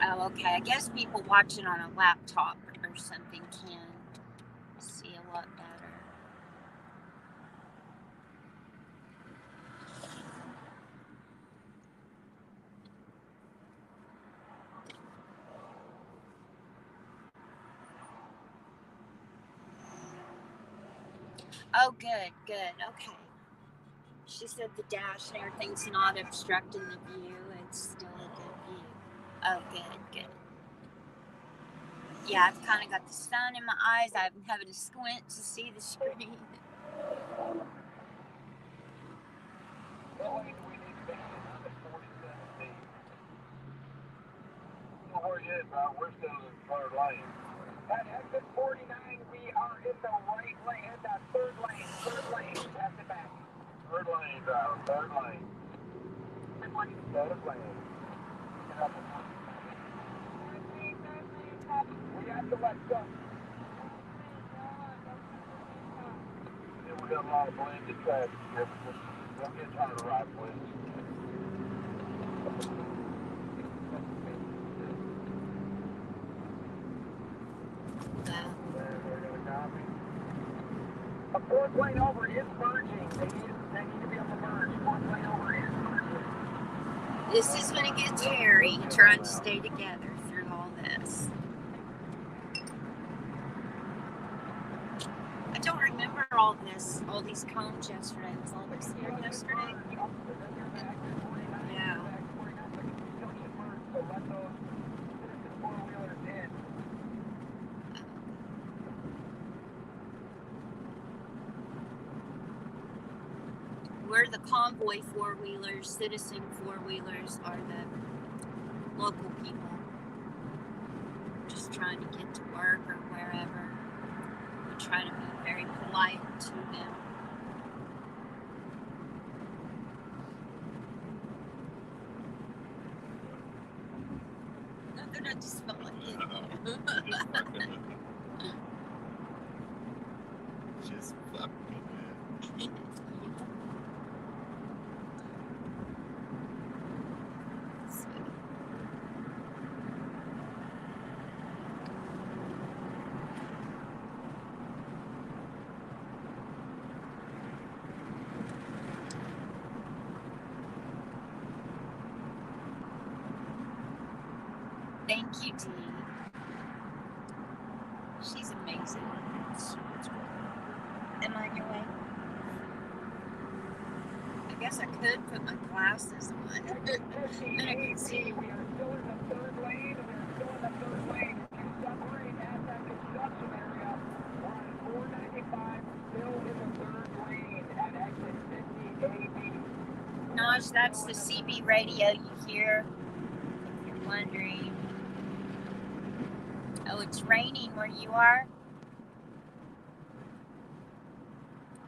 Speaker 1: Oh, okay. I guess people watching on a laptop or something can see a lot better. Oh, good. Okay. She said the dash and everything's not obstructing the view. It's still a good view. Oh, good. Yeah, I've kind of got the sun in my eyes. I'm having to squint to see the screen.
Speaker 2: We're still in third lane. At exit 49, we are in the right lane, third lane, pass it back. Third lane, third lane. We have to let go. Yeah, we got a lot of blended traffic here. Don't get tired of right ways. A fourth lane over is merging. They need to be on the merge. Fourth lane over is merging.
Speaker 1: This is when it gets hairy, trying to stay together through all this. I don't remember all these cones yesterday. Was all this here yesterday? Yeah. we're the Convoy four-wheelers. Citizen four-wheelers are the local people just trying to get to work or wherever. We try to be very polite to them. Nothing, I just felt like it.
Speaker 3: Just fucking it.
Speaker 1: Thank you, Dee. She's amazing.
Speaker 3: Let's see what's going on.
Speaker 1: Am I on your way? I guess I could put my glasses on. Then I can see.
Speaker 2: We are still in the third lane. We are still in the third lane. To separate at that construction area. We're on 495, still in the third lane at exit 50 AB.
Speaker 1: Naj, that's the CB radio you hear, if you're wondering. Oh, it's raining where you are?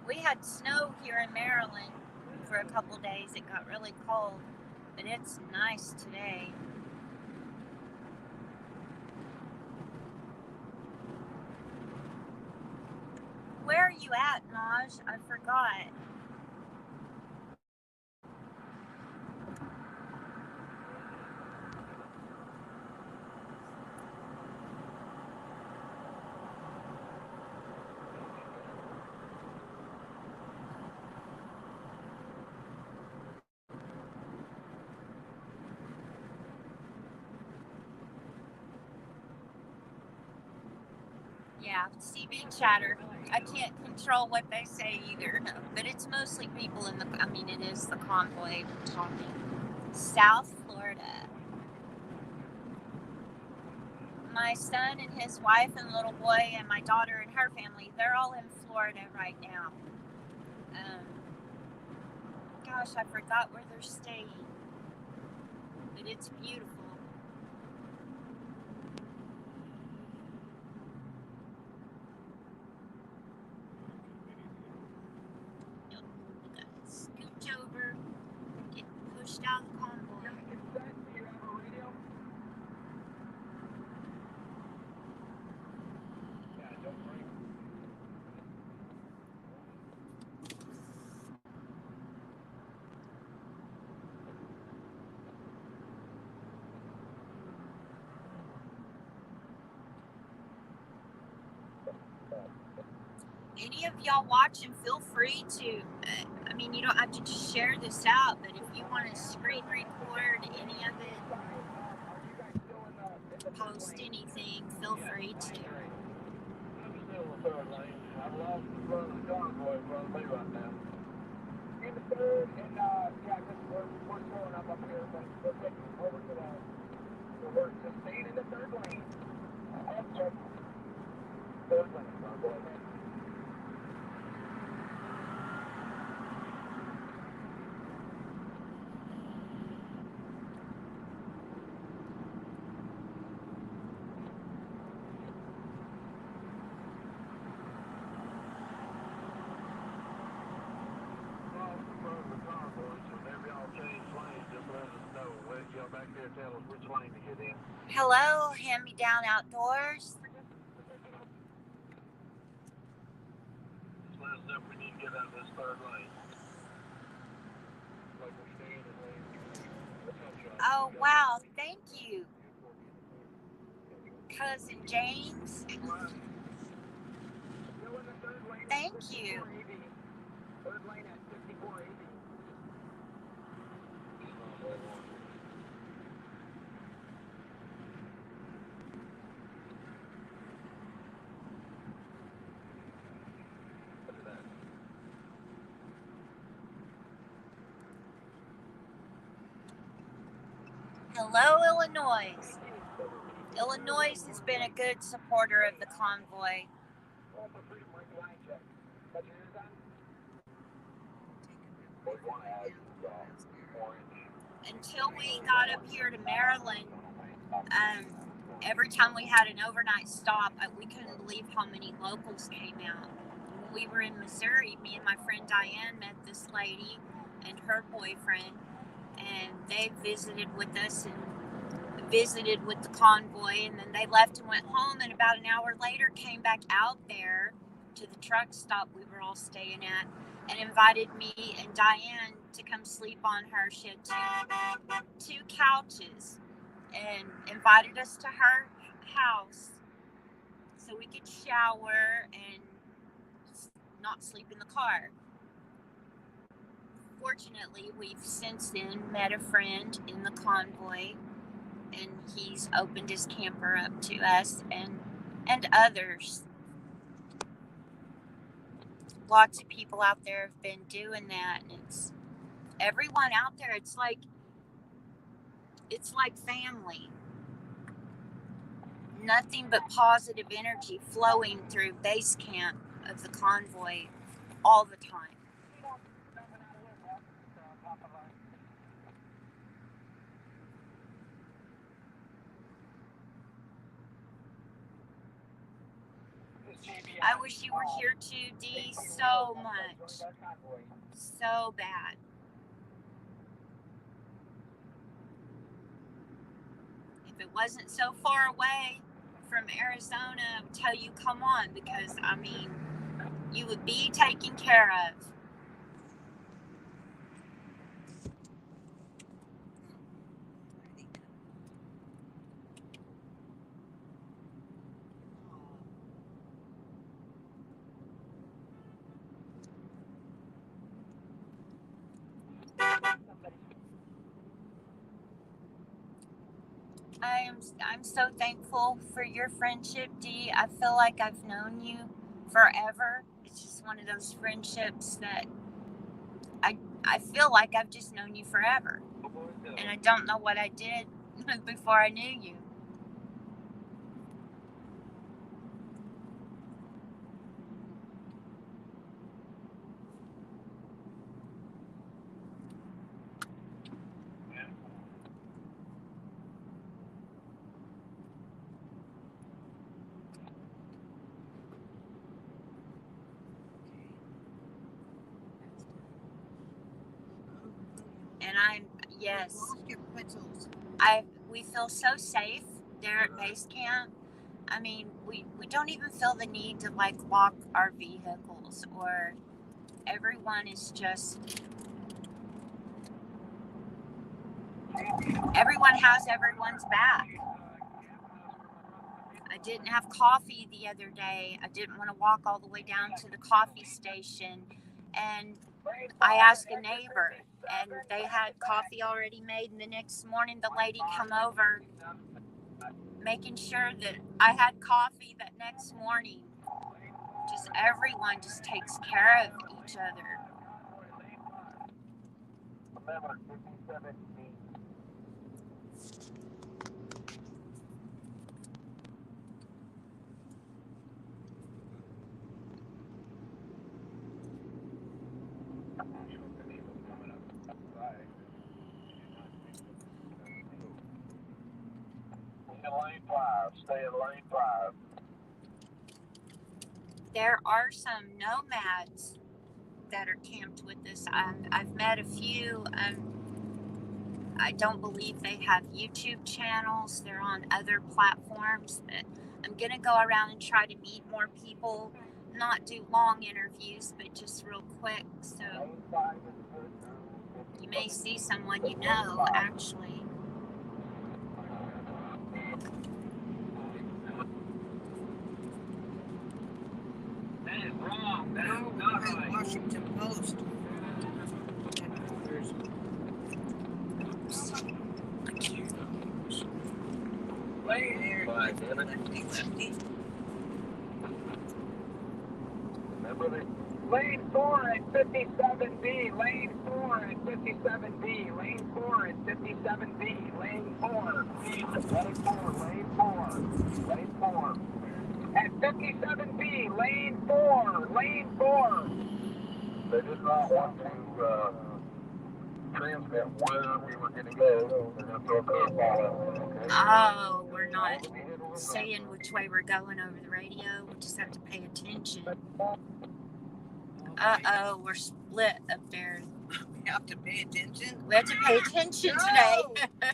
Speaker 1: We had snow here in Maryland for a couple days. It got really cold, but it's nice today. Where are you at, Naj? I forgot. Yeah, CB chatter. I can't control what they say either, but it's mostly people in the, I mean, it is the Convoy talking. South Florida. My son and his wife and little boy and my daughter and her family, they're all in Florida right now. Gosh, I forgot where they're staying, but it's beautiful. Scooch over, get pushed out of the convoy. Any of y'all watching, feel free to, I mean, you don't have to just share this out, but if you want to screen record any of it, post anything, feel free to.
Speaker 2: I'm still in the third lane. I've lost the front of the convoy in front of me right now. In the third, and yeah, we're slowing up here, but we're taking over to the we're just staying in the third lane. Third lane, convoy.
Speaker 1: Hello, Hand Me Down Outdoors.
Speaker 2: Let us know if we need to get out of this third lane. Like we're staying in lane.
Speaker 1: Oh, wow, thank you, Cousin James. Thank you.
Speaker 2: Third lane at 5480.
Speaker 1: Hello, Illinois. Illinois has been a good supporter of the convoy. Until we got up here to Maryland, every time we had an overnight stop, we couldn't believe how many locals came out. When we were in Missouri, me and my friend Diane met this lady and her boyfriend, and they visited with us and visited with the convoy, and then they left and went home, and about an hour later came back out there to the truck stop we were all staying at and invited me and Diane to come sleep on her. She had two couches and invited us to her house so we could shower and not sleep in the car. Fortunately, we've since then met a friend in the convoy, and he's opened his camper up to us and others. Lots of people out there have been doing that, and it's everyone out there. It's like family. Nothing but positive energy flowing through base camp of the convoy all the time. I wish you were here too, Dee, so much. So bad. If it wasn't so far away from Arizona, I would tell you come on, because I mean, you would be taken care of. I'm so thankful for your friendship, Dee. I feel like I've known you forever. It's just one of those friendships that I feel like I've just known you forever. And I don't know what I did before I knew you. And yes, we feel so safe there at base camp. I mean, we don't even feel the need to like lock our vehicles, or everyone is just, everyone has everyone's back. I didn't have coffee the other day. I didn't want to walk all the way down to the coffee station, and I asked a neighbor, and they had coffee already made, and the next morning the lady come over making sure that I had coffee that next morning. Just everyone just takes care of each other.
Speaker 2: Stay in lane 5.
Speaker 1: There are some nomads that are camped with us. I've met a few. I don't believe they have YouTube channels. They're on other platforms. But I'm going to go around and try to meet more people. Not do long interviews, but just real quick. So you may see someone you know, actually.
Speaker 4: Washington Post.
Speaker 2: Lane 4 at 57B. Lane 4 at 57B. Lane 4 at 57B. Lane 4. Lane 4. Lane 4. Lane 4. At 57B. Lane 4. Lane 4. They did not want to transmit where we were going to go. They're going to throw a curveball out. Okay?
Speaker 1: Oh, we're not saying which way we're going over the radio. We just have to pay attention. Uh-oh, we're split up there.
Speaker 4: We have to pay attention.
Speaker 1: We have to pay attention
Speaker 4: No,
Speaker 1: today.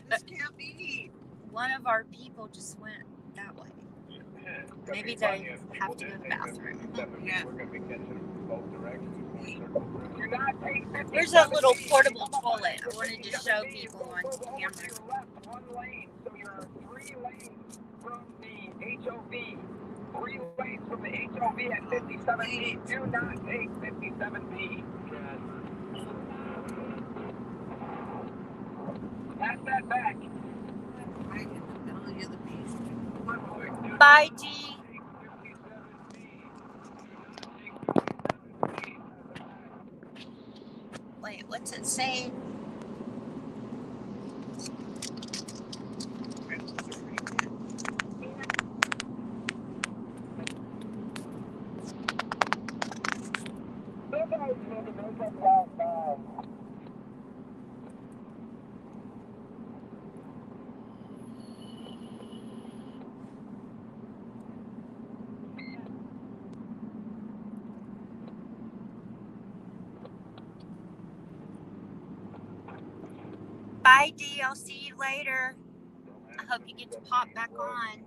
Speaker 4: this can't be.
Speaker 1: One of our people just went that way. Maybe they have to go to the bathroom.
Speaker 4: Yeah.
Speaker 2: We're going to be catching them from both directions. Do not take 50.
Speaker 1: There's a little portable toilet. I wanted to show people on camera.
Speaker 2: One lane, so you're 3 lanes from the HOV. 3 lanes from the HOV at 57B. Do not take 57B. Pass that back.
Speaker 4: Right in the belly of the beast.
Speaker 1: Bye, G. Wait, what's it say? Bye, D. I'll see you later. I hope you get to pop back on.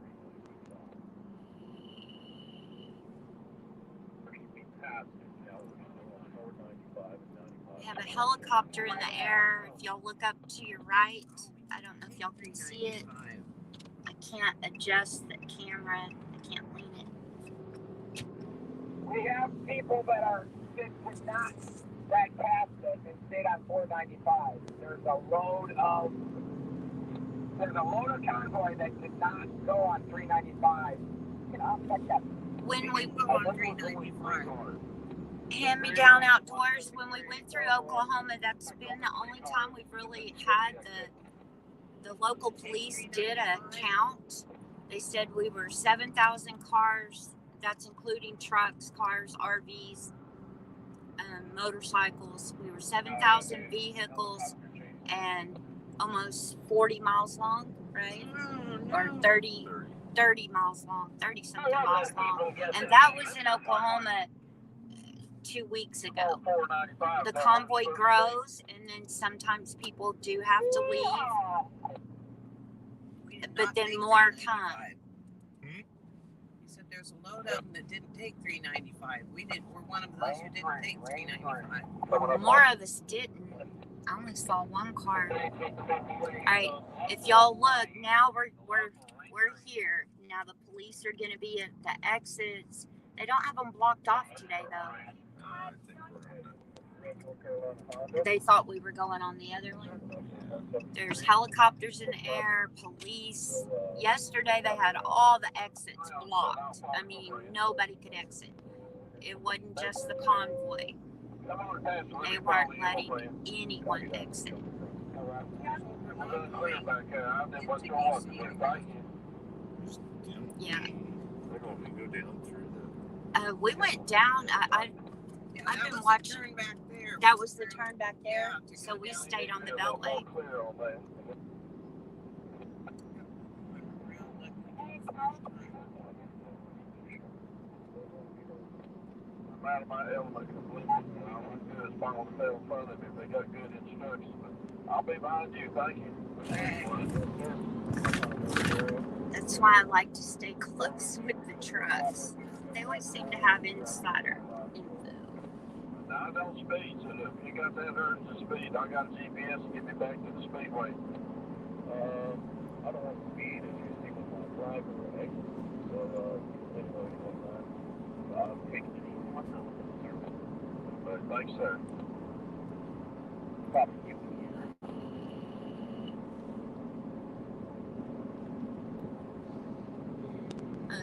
Speaker 1: We have a helicopter in the air. If y'all look up to your right, I don't know if y'all can see it. I can't adjust the camera. I can't lean it.
Speaker 2: We have people that did not drag past us and stayed on 495. There's a load of convoy that did not go on 395. I'll check that.
Speaker 1: When we
Speaker 4: go on 395.
Speaker 1: hand-me-down outdoors, when we went through Oklahoma, that's been the only time we've really had the local police did a count. They said we were 7,000 cars. That's including trucks, cars, RVs, motorcycles. We were 7,000 vehicles and almost 40 miles long, right? Or 30 miles long, 30 something miles long. And that was in Oklahoma 2 weeks ago. The convoy grows, and then sometimes people do have to leave, but then more come.
Speaker 4: He said there's a load of them that didn't take 395. We're one of those who didn't take 395.
Speaker 1: More of us didn't. I only saw one car. All right, if y'all look, now we're here. Now the police are going to be at the exits. They don't have them blocked off today, though. They thought we were going on the other one. There's helicopters in the air, police. Yesterday they had all the exits blocked. I mean, nobody could exit. It wasn't just the convoy. They weren't letting anyone exit. Yeah. We went down. I've been watching. That was the turn back there, so we stayed on the beltway.
Speaker 2: I'm out of my element completely. I wouldn't do as far as stay in front of me if they got good instructions. But I'll be behind you. Thank you.
Speaker 1: That's why I like to stay close with the trucks. They always seem to have insider info.
Speaker 2: I don't speed, so if you got that urge to speed, I got a GPS to get me back to the speedway. I don't want to speed if you see with my driver or exit. So, anyway, I'll take it from myself. But thanks, sir.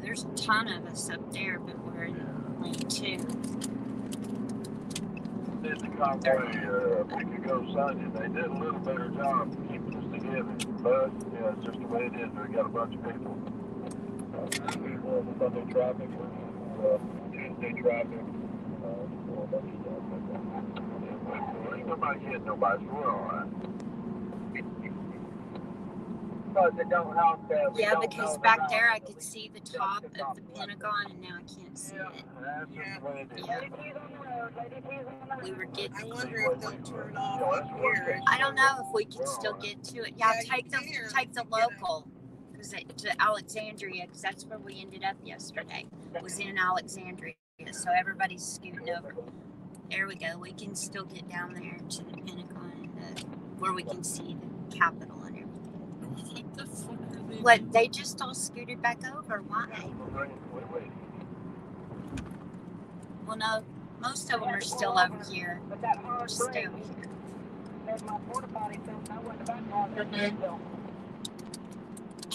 Speaker 1: There's a ton of us up there, but we're in lane 2.
Speaker 2: Did the convoy a week ago Sunday. They did a little better job keeping us together. But, yeah, it's just the way it is. We got a bunch of people. Sunday traffic, Tuesday traffic, a bunch of stuff like that. Ain't nobody hit nobody. We're all right. Because it don't help that we
Speaker 1: Yeah,
Speaker 2: don't
Speaker 1: because
Speaker 2: know
Speaker 1: back
Speaker 2: the
Speaker 1: there I
Speaker 2: route.
Speaker 1: could see the top of the Pentagon, and now I can't see it.
Speaker 2: That's just the way it is.
Speaker 1: Yeah. We were
Speaker 4: I
Speaker 1: getting
Speaker 4: wonder
Speaker 1: close.
Speaker 4: if they'll turn off up here.
Speaker 1: I don't know if we can still get to it. Yeah,
Speaker 4: Yeah, you
Speaker 1: take the
Speaker 4: can.
Speaker 1: local, because to Alexandria, because that's where we ended up yesterday. Was in Alexandria, so everybody's scooting over. There we go. We can still get down there to the Pentagon, where we can see the Capitol and everything.
Speaker 3: What the fuck are they?
Speaker 1: What, they just all scooted back over? Why? Well, no, most of them are still over here.
Speaker 2: But that hard
Speaker 1: Just stay
Speaker 2: break
Speaker 1: over here.
Speaker 2: made my porta potty feel I went back on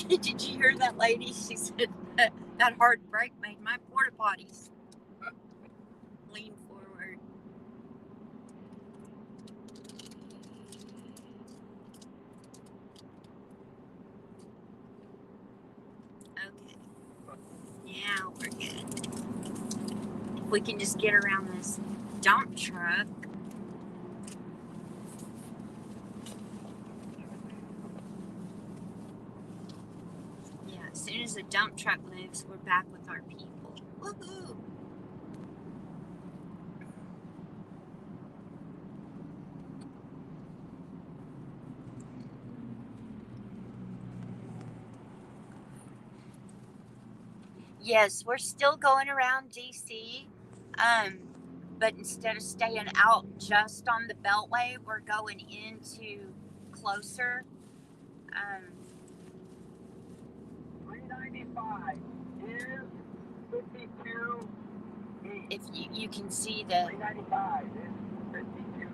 Speaker 1: Did you hear that lady? She said that hard break made my porta potties lean forward. Okay. Yeah, we're good. If we can just get around this dump truck. Yeah, as soon as the dump truck moves, we're back with our people. Woohoo! Yes, we're still going around DC, but instead of staying out just on the Beltway, we're going into closer.
Speaker 2: 395 is 52
Speaker 1: If you can see the,
Speaker 2: 395 is 52.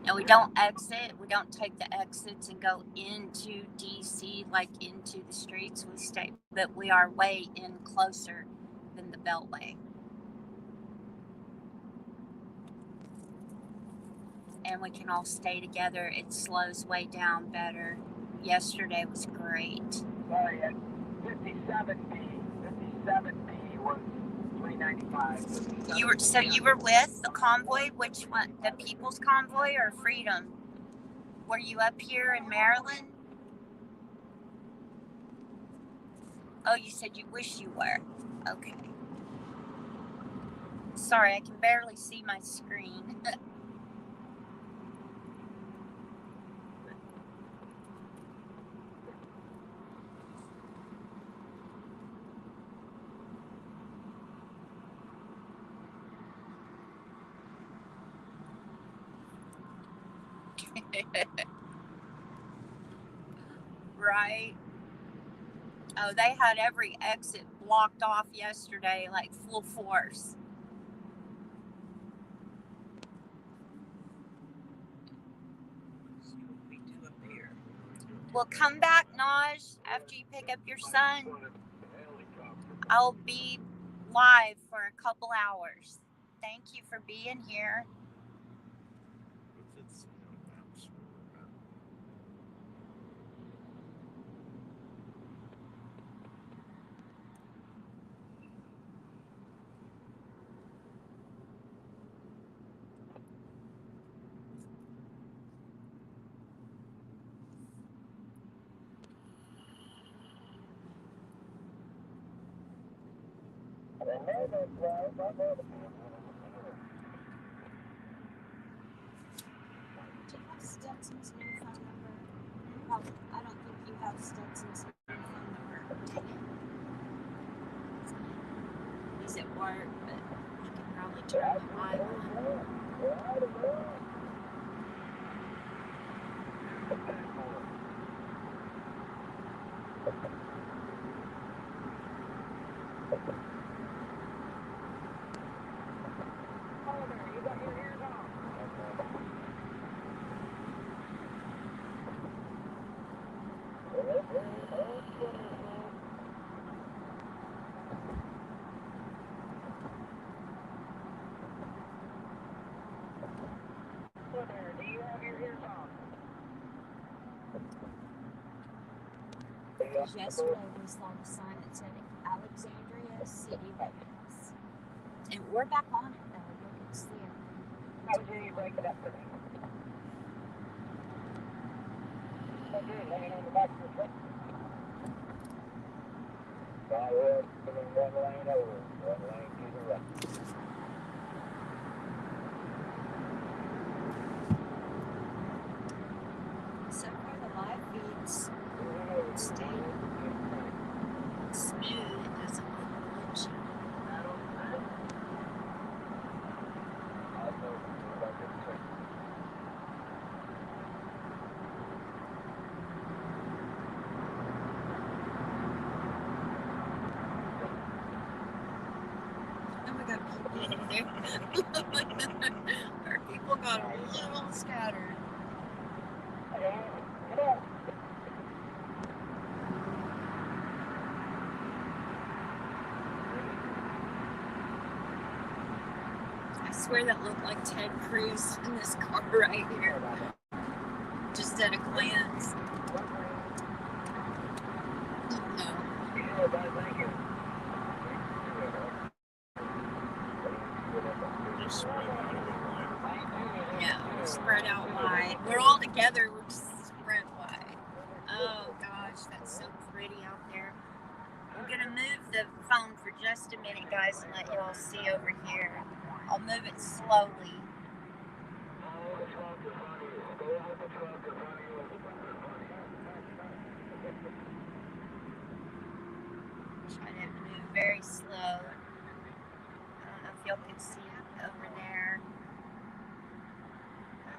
Speaker 1: and we don't exit, we don't take the exits and go into DC, like into the streets. We stay, but we are way in closer than the Beltway. And we can all stay together. It slows way down better. Yesterday was great.
Speaker 2: Sorry, at 57B was 395.
Speaker 1: You were with the convoy? Which one? The People's Convoy or Freedom? Were you up here in Maryland? Oh, you said you wish you were. Okay. Sorry, I can barely see my screen. Right? Oh, they had every exit blocked off yesterday, like full force.
Speaker 4: So what do we do up here?
Speaker 1: Well, come back, Naj, after you pick up your son. I'll be live for a couple hours. Thank you for being here.
Speaker 3: If it's, maps or,
Speaker 1: Do you have Stetson's new phone number? Probably. I don't think you have Stetson's new phone number. Dang it. He's at work, but he can probably turn the live on.
Speaker 2: You got your ears on. Do you have your ears on?
Speaker 1: Because yesterday we saw the sign that said Alexandria City Limits. And we're back on it though. You can see it.
Speaker 2: was hearing you break it up for me. Okay, laying on the back of the truck. Forward, one lane over, one lane to the left.
Speaker 1: So far the live feeds stay smooth. It doesn't look glitchy. Oh, we got people in there. Our people got a little scattered. I swear that looked like Ted Cruz in this car right here. Just at a glance. No.
Speaker 3: Just spread out a little wide.
Speaker 1: Yeah, we're spread out wide. We're all together, we're just spread wide. Oh gosh, that's so pretty out there. I'm gonna move the phone for just a minute, guys, and let y'all see over here. I'll move it slowly. Try to move very slow. I don't know if y'all can see it over there.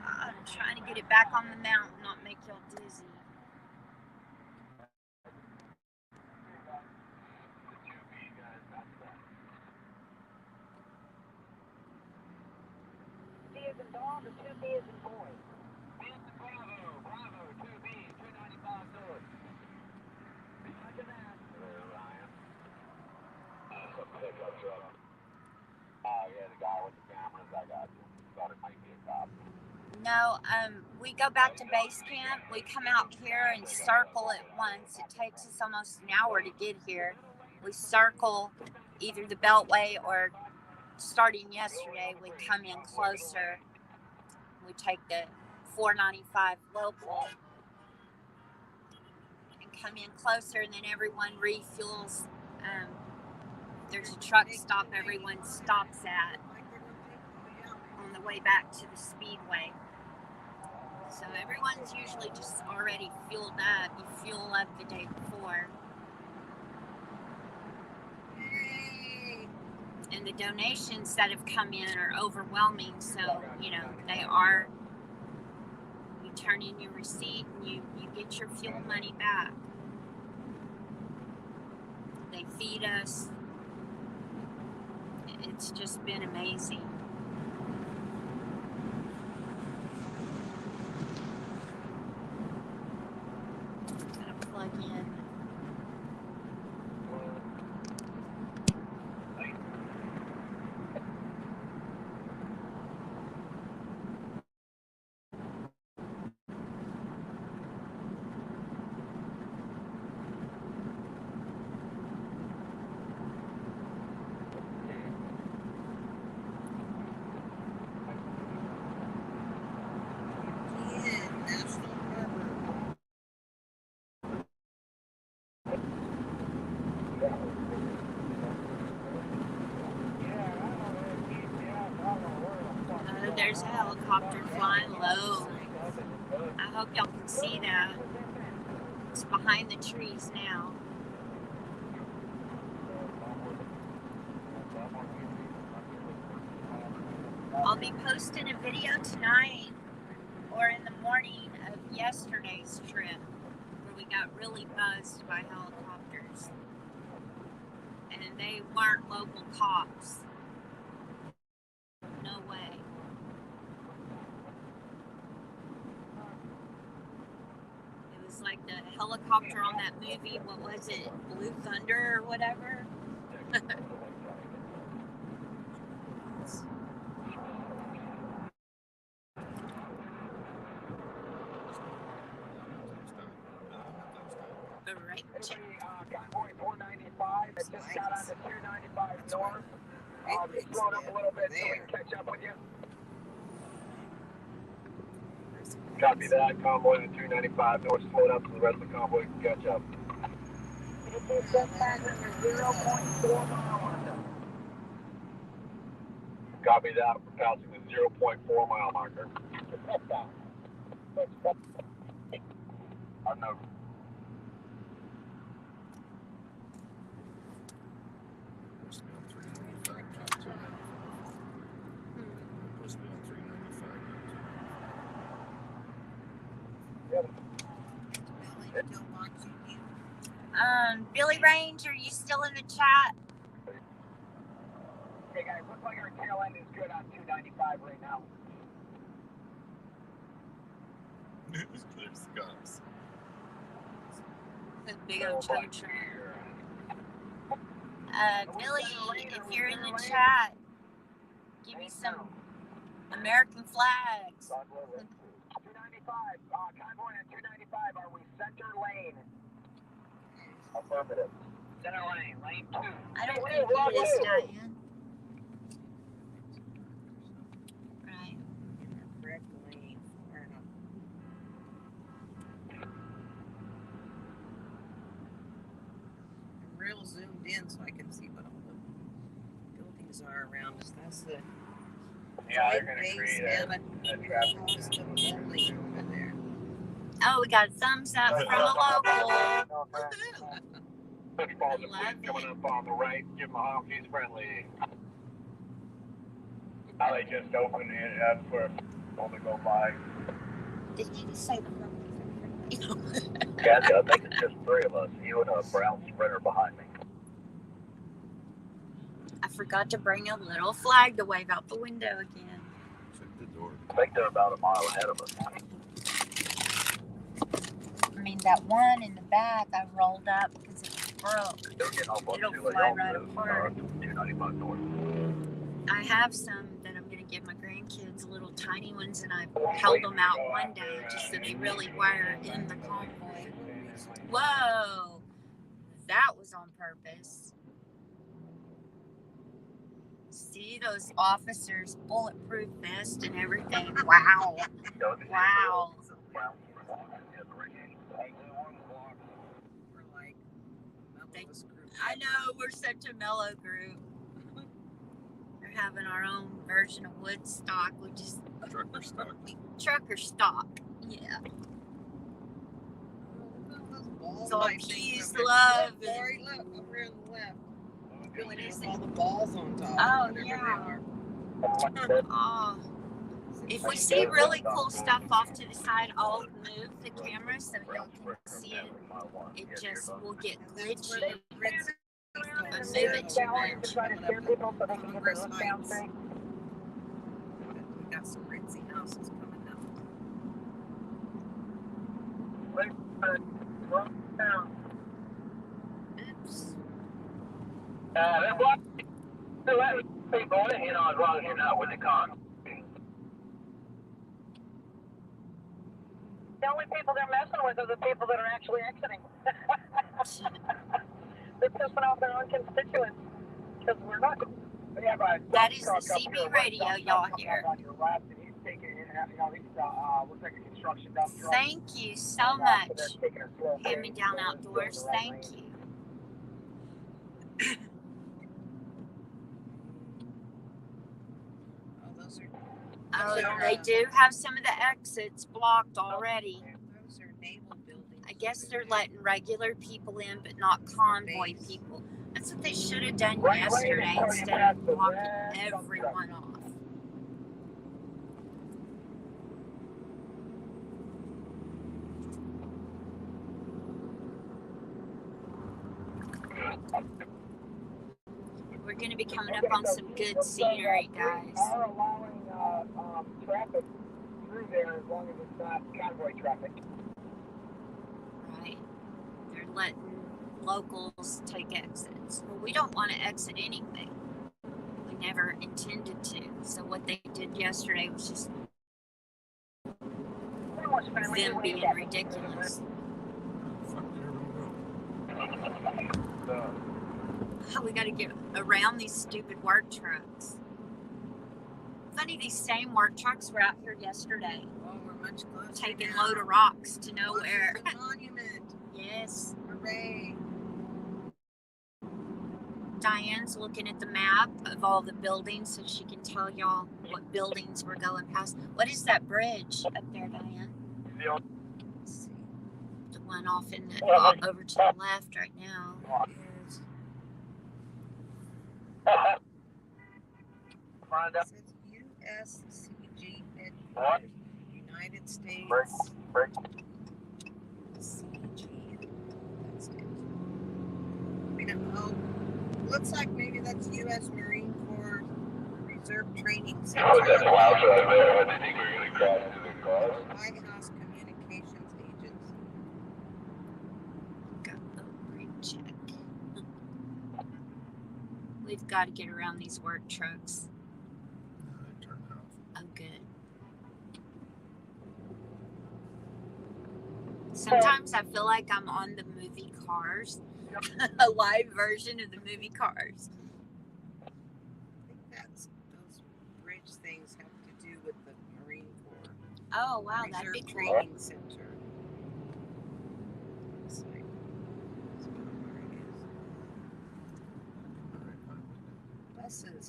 Speaker 1: I'm trying to get it back on the mountain, not make y'all dizzy.
Speaker 2: B as in dog or 2B as in boy? B as in Bravo, Bravo, 2B, 295 north. Roger that. Ryan. Pickup truck. Yeah, the guy with the cameras, I got you. Thought it might be a cop.
Speaker 1: No, we go back to base camp. We come out here and circle it once. It takes us almost an hour to get here. We circle either the Beltway or starting yesterday, we come in closer. We take the 495 local and come in closer, and then everyone refuels. There's a truck stop everyone stops at on the way back to the Speedway. So everyone's usually just already fueled up. You fuel up the day before. And the donations that have come in are overwhelming. So, you turn in your receipt and you get your fuel money back. They feed us. It's just been amazing. Gonna plug in. There's a helicopter flying low. I hope y'all can see that. It's behind the trees now. I'll be posting a video tonight or in the morning of yesterday's trip where we got really buzzed by helicopters. And they weren't local cops. No way. It was like the helicopter on that movie, what was it, Blue Thunder or whatever? Alright.
Speaker 2: Convoy 495, I just got on the 295 north. Just slowed up a little bit so we can catch up with you. Copy that. Convoy to 295 north. Slow down so the rest of the convoy can catch up. Copy that. We're passing the 0.4 mile marker. I know.
Speaker 3: Supposed to be on 395 now, too. Supposed to be on 395 now, too.
Speaker 1: Billy Range, are you still in the chat?
Speaker 2: Hey guys, looks like our tail end is good on 295 right now.
Speaker 3: It's clear skies.
Speaker 1: The big old chug train. Billy, if you're in the chat, give me some American flags.
Speaker 2: 295, Convoy on 295, are we center lane? Affirmative. Center lane, lane 2.
Speaker 1: I don't think it is, Diane. Right.
Speaker 4: Correct lane. Fair enough. I'm real zoomed in so I can see what all the buildings are around us. That's the
Speaker 2: Yeah, they're
Speaker 4: joint
Speaker 2: going to
Speaker 4: base
Speaker 2: create
Speaker 4: and
Speaker 2: a
Speaker 4: a
Speaker 2: traffic
Speaker 4: cost of bowling over there.
Speaker 1: Oh, we got a thumbs up from a local.
Speaker 2: Football
Speaker 1: Love
Speaker 2: coming
Speaker 1: it.
Speaker 2: up on the right. Give him a honk. He's friendly. Now they just opened it. That's where only go by.
Speaker 1: Did you just say the
Speaker 2: Yeah, I think it's just 3 of us. You and a brown sprinter behind me.
Speaker 1: I forgot to bring a little flag to wave out the window again.
Speaker 3: Check the door.
Speaker 2: I think they're about a mile ahead of us.
Speaker 1: I mean, that one in the back I rolled up because it was broke.
Speaker 2: They're getting off on
Speaker 1: It'll
Speaker 2: 2
Speaker 1: fly right apart.
Speaker 2: 295 north.
Speaker 1: I have some that I'm going to give my grandkids, little tiny ones, and I held them out one day just so they really were in the convoy. Whoa! That was on purpose. See those officers, bulletproof vest and everything. Wow. Wow.
Speaker 4: We're like Mellows group.
Speaker 1: I know, we're such a mellow group. We're having our own version of Woodstock. We just
Speaker 3: Trucker stock.
Speaker 1: trucker stock. Yeah.
Speaker 4: So
Speaker 1: all peace, love, and-
Speaker 4: Sorry, look over on the left.
Speaker 1: What is
Speaker 4: All
Speaker 1: it?
Speaker 4: the balls on top.
Speaker 1: Oh,
Speaker 4: whatever
Speaker 1: yeah.
Speaker 4: they are.
Speaker 1: Oh, if we see really cool stuff off to the side, I'll move the camera so y'all can see it. It just will get
Speaker 4: That's where
Speaker 1: glitchy.
Speaker 4: the Ritz
Speaker 1: Move it too much.
Speaker 4: Congress Heights. We got some ritzy houses coming up.
Speaker 1: Oops.
Speaker 2: They're blocking. They're letting people in, as long as you're not with the con. The only people they're messing with are the people that are actually exiting. They're pissing off their own constituents because we're not. Yeah, but
Speaker 1: That is the CB radio y'all hear. Thank you so much. Hand me down outdoors. Thank you.
Speaker 4: Oh, those are
Speaker 1: Oh, they do have some of the exits blocked already.
Speaker 4: those are naval buildings.
Speaker 1: I guess they're letting regular people in, but not convoy people. That's what they should have done yesterday instead of blocking everyone off. We're going to be coming up on some good scenery, guys.
Speaker 2: Are allowing traffic through there as long as it's not convoy traffic.
Speaker 1: Right? They're letting locals take exits. Well, we don't want to exit anyway. We never intended to. So what they did yesterday was just them being ridiculous.
Speaker 3: Fuck everyone go.
Speaker 1: Oh, we got to get around these stupid work trucks. Funny, these same work trucks were out here yesterday.
Speaker 4: Oh, we're much closer.
Speaker 1: taking
Speaker 4: now.
Speaker 1: load of rocks to
Speaker 4: Closer
Speaker 1: nowhere.
Speaker 4: to the monument.
Speaker 1: Yes.
Speaker 4: Hooray.
Speaker 1: Diane's looking at the map of all the buildings so she can tell y'all what buildings we're going past. What is that bridge up there, Diane? Let's see. The one off in the over to the left right now is.
Speaker 4: It says USCG headquarters. United States. CG. That's it. We don't know. Looks like maybe that's U.S. Marine Corps Reserve Training Center. White House Communications Agency.
Speaker 1: Go over and check. We've got to get around these work trucks.
Speaker 3: Turn it off.
Speaker 1: Oh, good. Sometimes I feel like I'm on the movie Cars, a live version of the movie Cars.
Speaker 4: I think that's those bridge things have to do with the Marine Corps.
Speaker 1: Oh, wow, that'd be
Speaker 4: Reserve
Speaker 1: cool.
Speaker 4: Training Center. Looks like that's not where it is.
Speaker 3: All right, fine.
Speaker 4: Buses.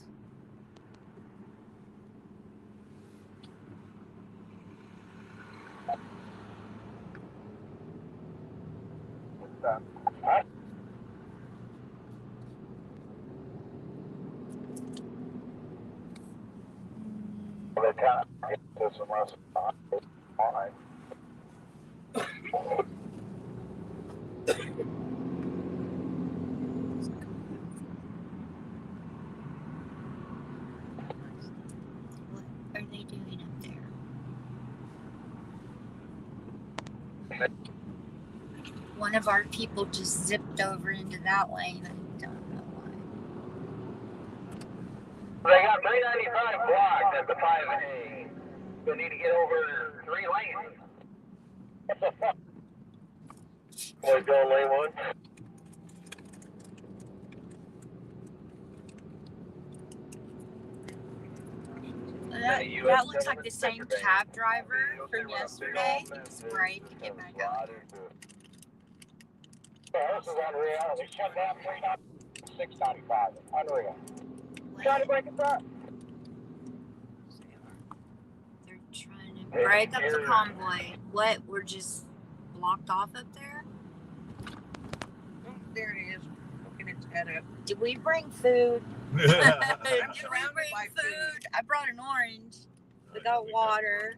Speaker 1: What are they doing up there? One of our people just zipped over into that lane. I don't know why.
Speaker 2: They got 395 blocked at the 5A. They need to get over 3 lanes. Boy, go lane 1.
Speaker 1: That looks like the same cab driver from yesterday. He's great to get back out here.
Speaker 2: This is unreal. They shut down 695. Unreal. Trying to break it up.
Speaker 1: They're trying to break up the convoy. What? We're just blocked off up there?
Speaker 4: Oh, there it is. Looking its head up.
Speaker 1: Did we bring food?
Speaker 4: I'm
Speaker 1: Did we
Speaker 4: surrounded
Speaker 1: bring
Speaker 4: by
Speaker 1: food? I brought an orange. We got water.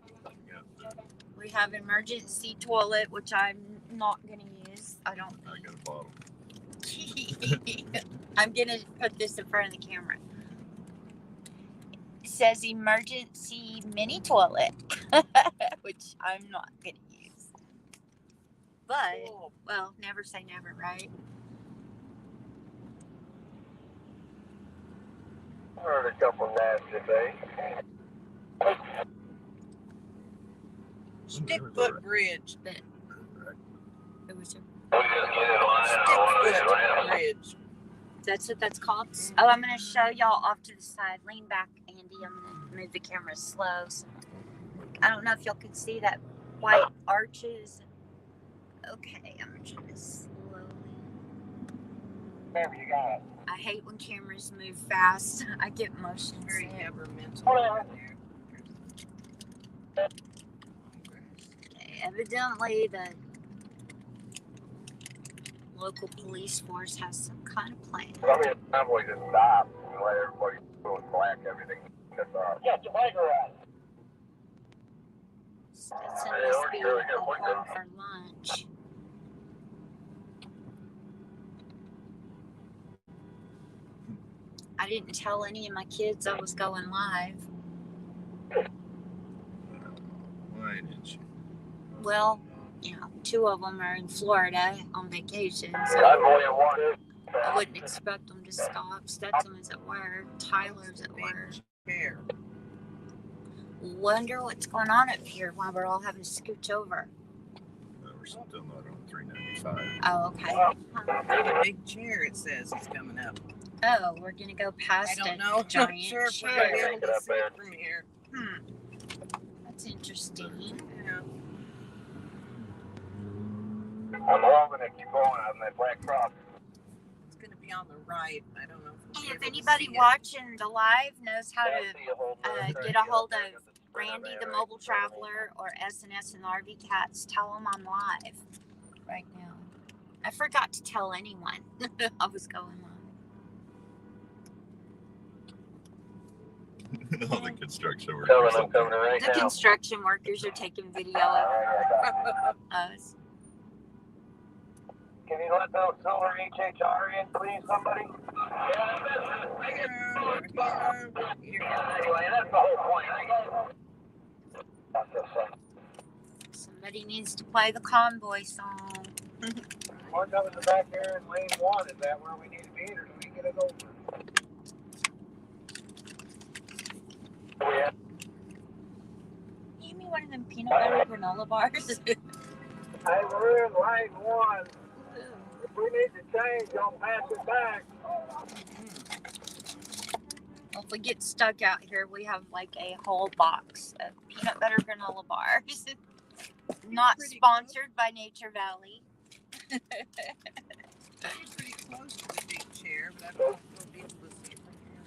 Speaker 1: We have an emergency toilet, which I'm not going to use. I don't
Speaker 3: I got a bottle.
Speaker 1: I'm going to put this in front of the camera. It says emergency mini toilet, which I'm not going to use. But,
Speaker 4: Cool.
Speaker 1: well, never say never, right?
Speaker 2: Heard a couple nasty things.
Speaker 4: Stickfoot Bridge.
Speaker 1: But it was a,
Speaker 4: Stickfoot Bridge.
Speaker 1: that's what that's called. Oh, I'm going to show y'all off to the side. Lean back, Andy. I'm going to move the camera slow. So I don't know if y'all can see that white arches. Okay, I'm trying to slowly.
Speaker 2: There you got it.
Speaker 1: I hate when cameras move fast. I get motion
Speaker 4: Very
Speaker 1: sick.
Speaker 4: governmental over there.
Speaker 1: Okay, evidently the local police force has some kind of plan.
Speaker 2: Somebody at Convoy just stopped and let everybody go and black everything. Yeah, it's a bike ride.
Speaker 1: Stetson must be home for lunch. I didn't tell any of my kids I was going live.
Speaker 3: Why didn't you?
Speaker 1: Well, you know, 2 of them are in Florida on vacation, so
Speaker 2: Convoy at 1.
Speaker 1: I wouldn't expect them to stop. Stetson is at work. Tyler's at work.
Speaker 4: Chair.
Speaker 1: Wonder what's going on up here while we're all having to scooch over.
Speaker 3: We're still not on 395.
Speaker 1: Oh, okay.
Speaker 4: There's a big chair, it says, is coming up.
Speaker 1: Oh, we're gonna go
Speaker 4: I
Speaker 1: past
Speaker 4: don't
Speaker 1: a
Speaker 4: know. I'm
Speaker 1: giant
Speaker 4: not sure if we're
Speaker 1: chair.
Speaker 4: going to be able to see it from here.
Speaker 1: That's interesting. interesting.
Speaker 4: Yeah.
Speaker 2: I'm hoping to keep going on that Black Cross.
Speaker 4: It's going to be on the right. I don't know if we'll
Speaker 1: Hey,
Speaker 4: be
Speaker 1: if
Speaker 4: able to
Speaker 1: anybody
Speaker 4: see it.
Speaker 1: watching the live knows how to get a hold of Randy the Mobile Traveler or SNS and RV Cats, tell them I'm live right now. I forgot to tell anyone I was going live.
Speaker 3: All the construction
Speaker 2: Tell
Speaker 3: workers.
Speaker 2: them I'm coming right
Speaker 1: The
Speaker 2: now.
Speaker 1: construction workers are taking video of us.
Speaker 2: Can you let those silver HHR in, please, somebody? Anyway, that's the whole point.
Speaker 1: Somebody needs to play the Convoy song.
Speaker 2: One comes in the back there in lane 1. Is that where we need to be, or do we get it over? Yeah.
Speaker 1: Give me one of them peanut butter granola bars.
Speaker 2: Hey, we're in lane 1. If we need to change, don't pass it back.
Speaker 1: Well, if we get stuck out here, we have like a whole box of peanut butter granola bars. Not sponsored by Nature Valley.
Speaker 4: I'm pretty close to the big chair, but I don't know if we'll be able to see it from here.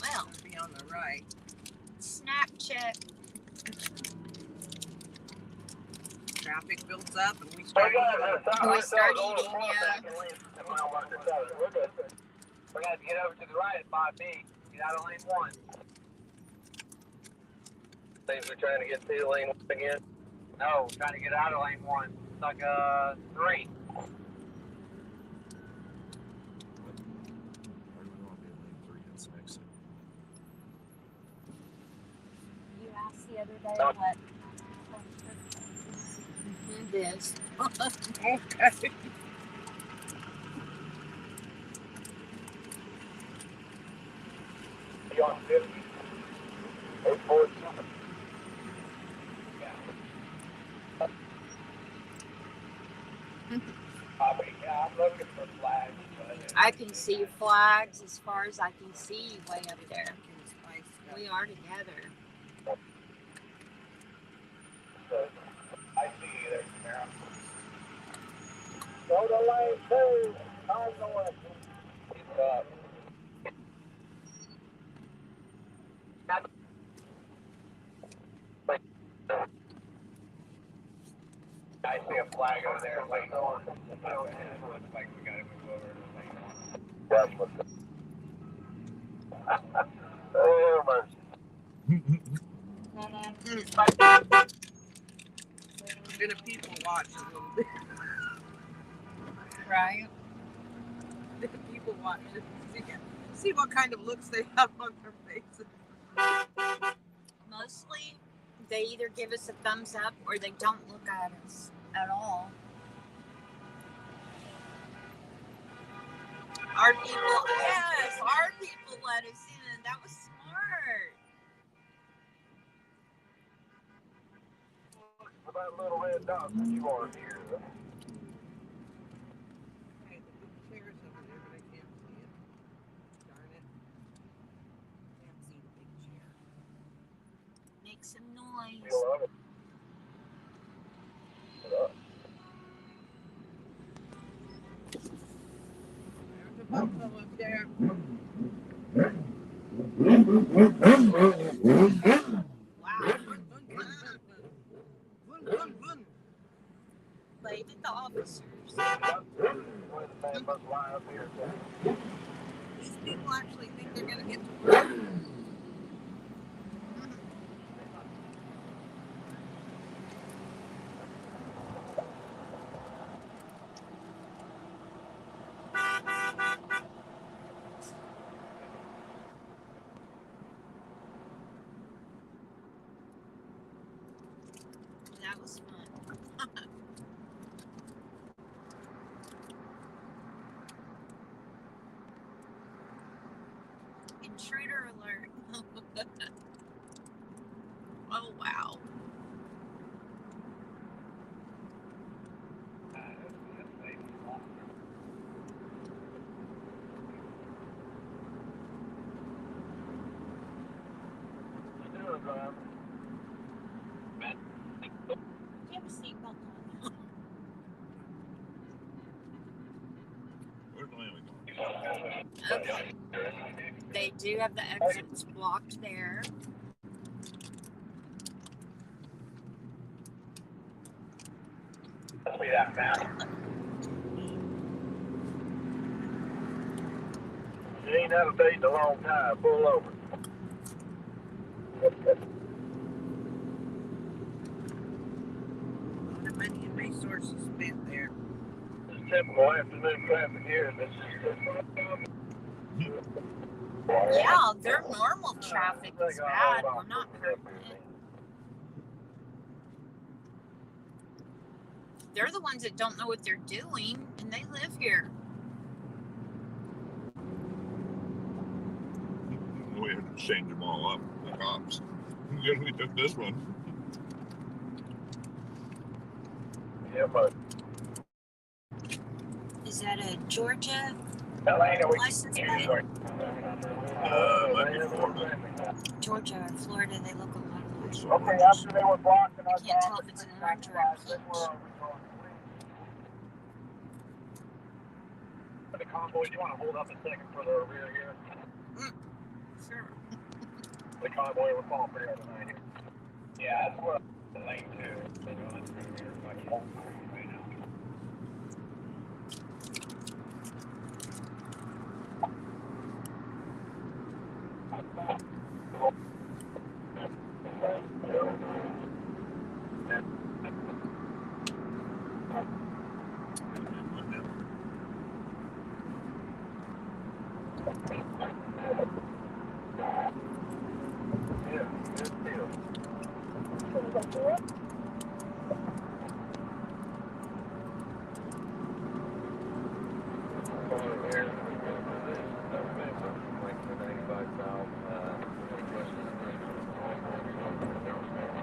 Speaker 1: Well,
Speaker 4: It'll be on the right.
Speaker 1: snack check.
Speaker 4: Traffic builds up and we start eating.
Speaker 1: We start eating, yeah.
Speaker 2: We're good. We got to get over to the right at 5B. Get out of lane 1. Things we're trying to get to lane 1 again? No, trying to get out of lane 1. It's like 3.
Speaker 1: You asked the other day what this.
Speaker 4: Okay.
Speaker 2: You on 50? 842. Yeah, I'm looking for flags.
Speaker 1: I can see flags as far as I can see way up there. We are together.
Speaker 2: I see you there, Sarah. Go to lane 2. I'm going. Keep up. I see a flag over there. Lane 1. Looks like we gotta move over to lane 1. That's what's up. Oh, mercy.
Speaker 4: Gonna people watch a little bit.
Speaker 1: Right?
Speaker 4: People watch it. See what kind of looks they have on their faces.
Speaker 1: Mostly, they either give us a thumbs up or they don't look at us at all. Our people, yes, our people let us in. That was smart.
Speaker 2: For that little red dot that you are here.
Speaker 4: Okay, the big chair's over there, but I can't see it. Darn it. Can't see the big chair.
Speaker 1: Make some noise.
Speaker 2: Feel of it.
Speaker 4: There's a buffalo up there.
Speaker 1: Wow. Wave at the officers.
Speaker 4: These people actually think they're gonna get to work.
Speaker 1: That was fun. Intruder alert. Oh, wow. Okay. They do have the exits blocked there.
Speaker 2: Let's be that fast. You ain't navigating a long time. Pull over.
Speaker 4: The money and resources spent there.
Speaker 2: It's typical afternoon traffic here. This is
Speaker 1: Yeah, their normal traffic is bad. We're not hurting it. They're the ones that don't know what they're doing, and they live here.
Speaker 3: We had to change them all up, the cops. Good we took this one.
Speaker 2: yeah, but
Speaker 1: Is that a Georgia
Speaker 2: Atlanta, we
Speaker 1: license plate?
Speaker 3: Might be Florida.
Speaker 1: Georgia or Florida, they look a lot alike.
Speaker 2: okay, after they were blocking
Speaker 1: I
Speaker 2: us
Speaker 1: can't tell
Speaker 2: off
Speaker 1: if it's
Speaker 2: at
Speaker 1: an orange or a
Speaker 2: 395, then
Speaker 1: peach.
Speaker 2: we're over going. The convoy, do you want to hold up a second for the rear here?
Speaker 1: Sure.
Speaker 2: The convoy, we're falling pretty hard tonight here. Yeah, that's what the lane two. They're going through here like right now. Yeah, good deal.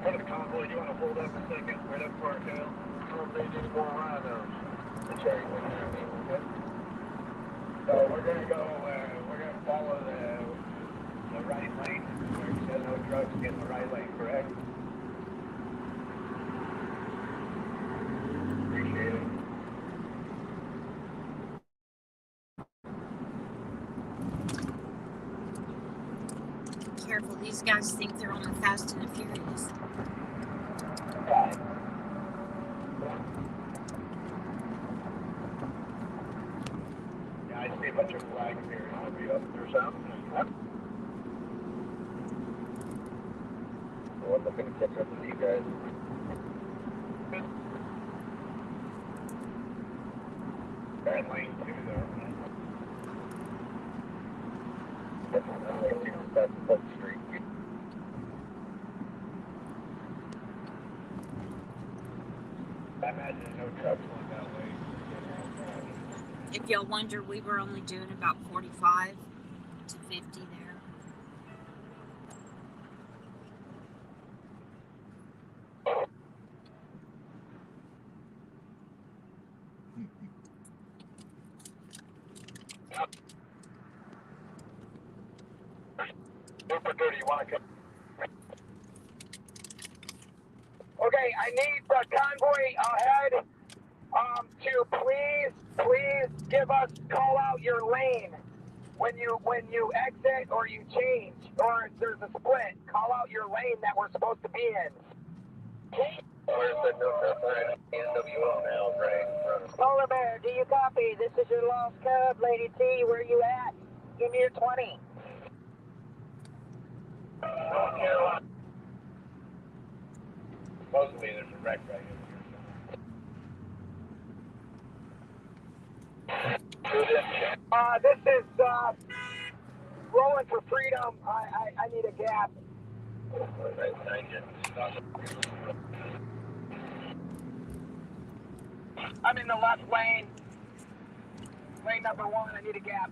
Speaker 2: For the convoy, do you want to hold up a second right up to our tail? I don't need any more rhinos. Okay. So we're going to go, we're going to follow the right lane. Where it says no trucks, get in the right lane, correct? Appreciate it.
Speaker 1: Careful, these guys think they're on the Fast and the Furious.
Speaker 2: Yeah, I see a bunch of flags here. I'll be up there something. Well, I'm looking to catch up with you guys. That lane two there. That's Book Street. I imagine no trucks going that way.
Speaker 1: If y'all wonder, we were only doing about 45 to 50 there.
Speaker 2: Super 30, you want to come? Okay, I need the convoy ahead to please give us, call out your lane when you exit or you change or there's a split. Call out your lane that we're supposed to be in. Where's the NWO now, right? Polar Bear, do you copy? This is your lost cub, Lady T. Where you at? Give me your 20. North Carolina. Supposedly there's a wreck right here. This is Rolling for Freedom. I need a gap. I'm in the left lane. Lane number 1. I need a gap.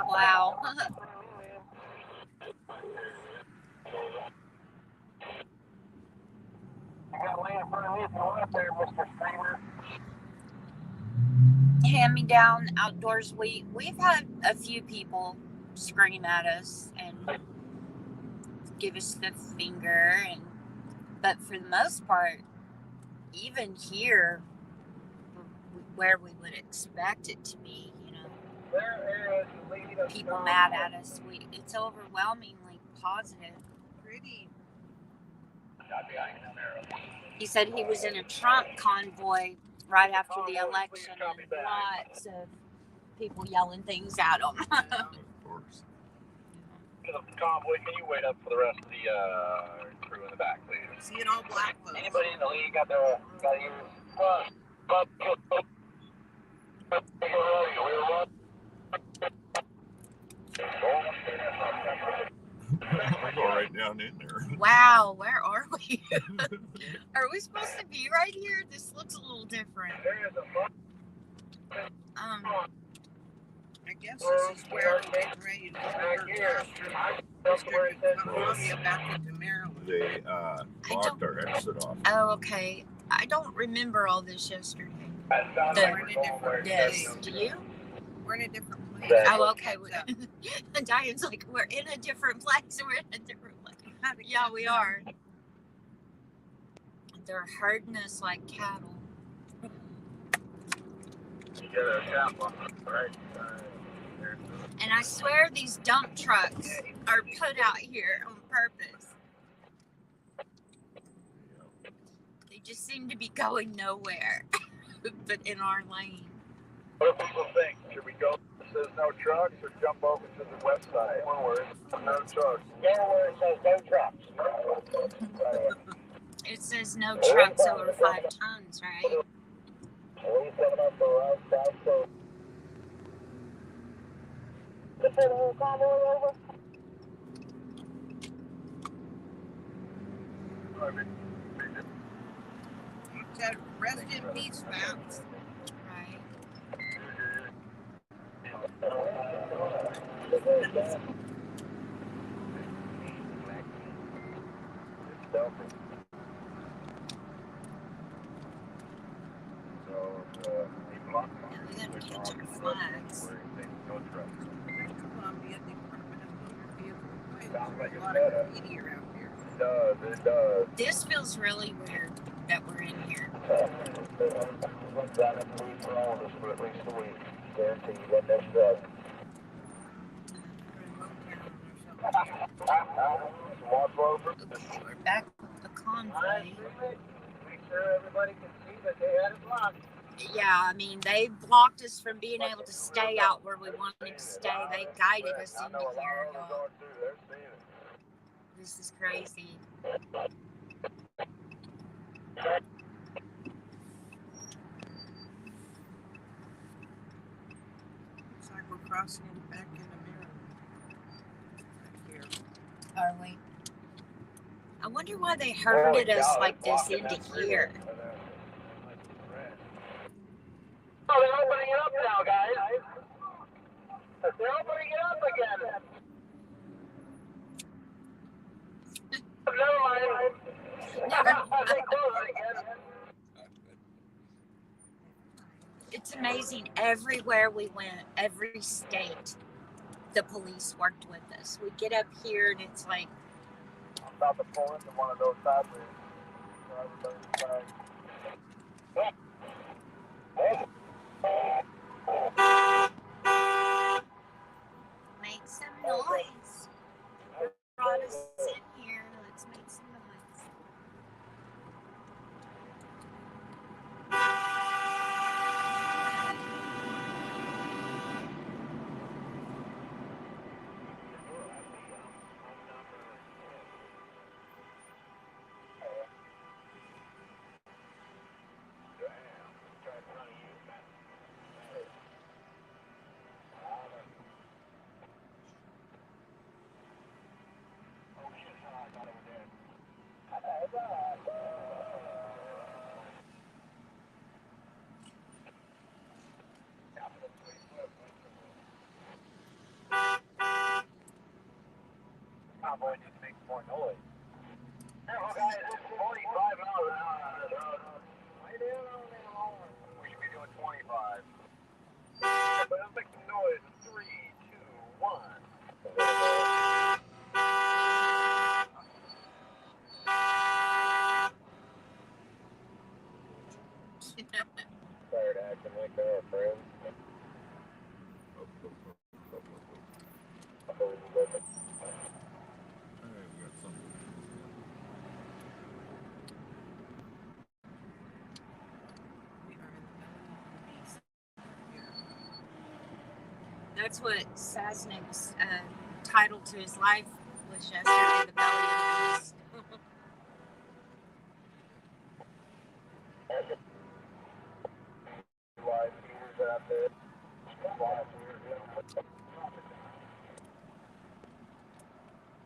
Speaker 1: Wow.
Speaker 2: You got lane in front of me if you want there, Mr. Streamer.
Speaker 1: Hand-me-down outdoors. We've had a few people scream at us and give us the finger, but for the most part, even here, where we would expect it to be, people mad at us. It's overwhelmingly positive.
Speaker 4: Pretty.
Speaker 1: He said he was in a Trump convoy right after the election, and lots of people yelling things at him.
Speaker 3: Of course.
Speaker 2: Convoy, can you wait up for the rest of the crew in the back, please?
Speaker 4: See it all black folks.
Speaker 2: Anybody in the league got your
Speaker 3: I'll go right down in there.
Speaker 1: Wow, where are we? Are we supposed to be right here? This looks a little different.
Speaker 4: I guess this is where we're getting ready to district Columbia back into Maryland.
Speaker 3: They blocked our exit off.
Speaker 1: Oh, okay. I don't remember all this yesterday.
Speaker 4: We're in a different place.
Speaker 1: Do you?
Speaker 4: We're in a different place.
Speaker 1: Oh, okay. Diane's like, we're in a different place. We're in a different place. Yeah, we are. They're herding us like cattle. And I swear these dump trucks are put out here on purpose. They just seem to be going nowhere, but in our lane.
Speaker 2: What do people think? Should we go where it says no trucks or jump over to the website? One word, no trucks. Go where it says no trucks.
Speaker 1: It says no trucks over 5 tons, right?
Speaker 4: It said rest in peace, Max.
Speaker 1: Right. And we gotta catch our flags.
Speaker 4: Columbia Department of Motor Vehicles. There's a lot of graffiti around here.
Speaker 2: It does.
Speaker 1: This feels really weird that we're in here. Okay, we're back with the convoy.
Speaker 2: Make sure everybody can see that they had it blocked.
Speaker 1: Yeah, I mean, they blocked us from being able to stay out where we wanted to stay. They guided us into here, y'all. This is crazy.
Speaker 4: Looks like we're crossing it back into Maryland. Right here.
Speaker 1: Are we? I wonder why they herded us like this into here.
Speaker 2: Oh, they're opening it up now, guys. They're opening it up again. Never mind. They close it again.
Speaker 1: It's amazing. Everywhere we went, every state, the police worked with us. We get up here and it's like,
Speaker 2: I'm about to pull into one of those factories.
Speaker 1: make some noise. They brought us in here. Let's make some noise.
Speaker 2: Convoy needs to make more noise. Careful, guys. It's 45 miles an hour on this road. We should be doing 25. But let's make some noise. 3, 2, 1. Tired acting like they're our friends.
Speaker 3: Alright, we got something.
Speaker 4: We are in the belly of the beast. Here.
Speaker 1: That's what Sasnick's title to his life was yesterday, The Belly of the Beast.
Speaker 2: Live feeders out there. Live feeders,
Speaker 1: You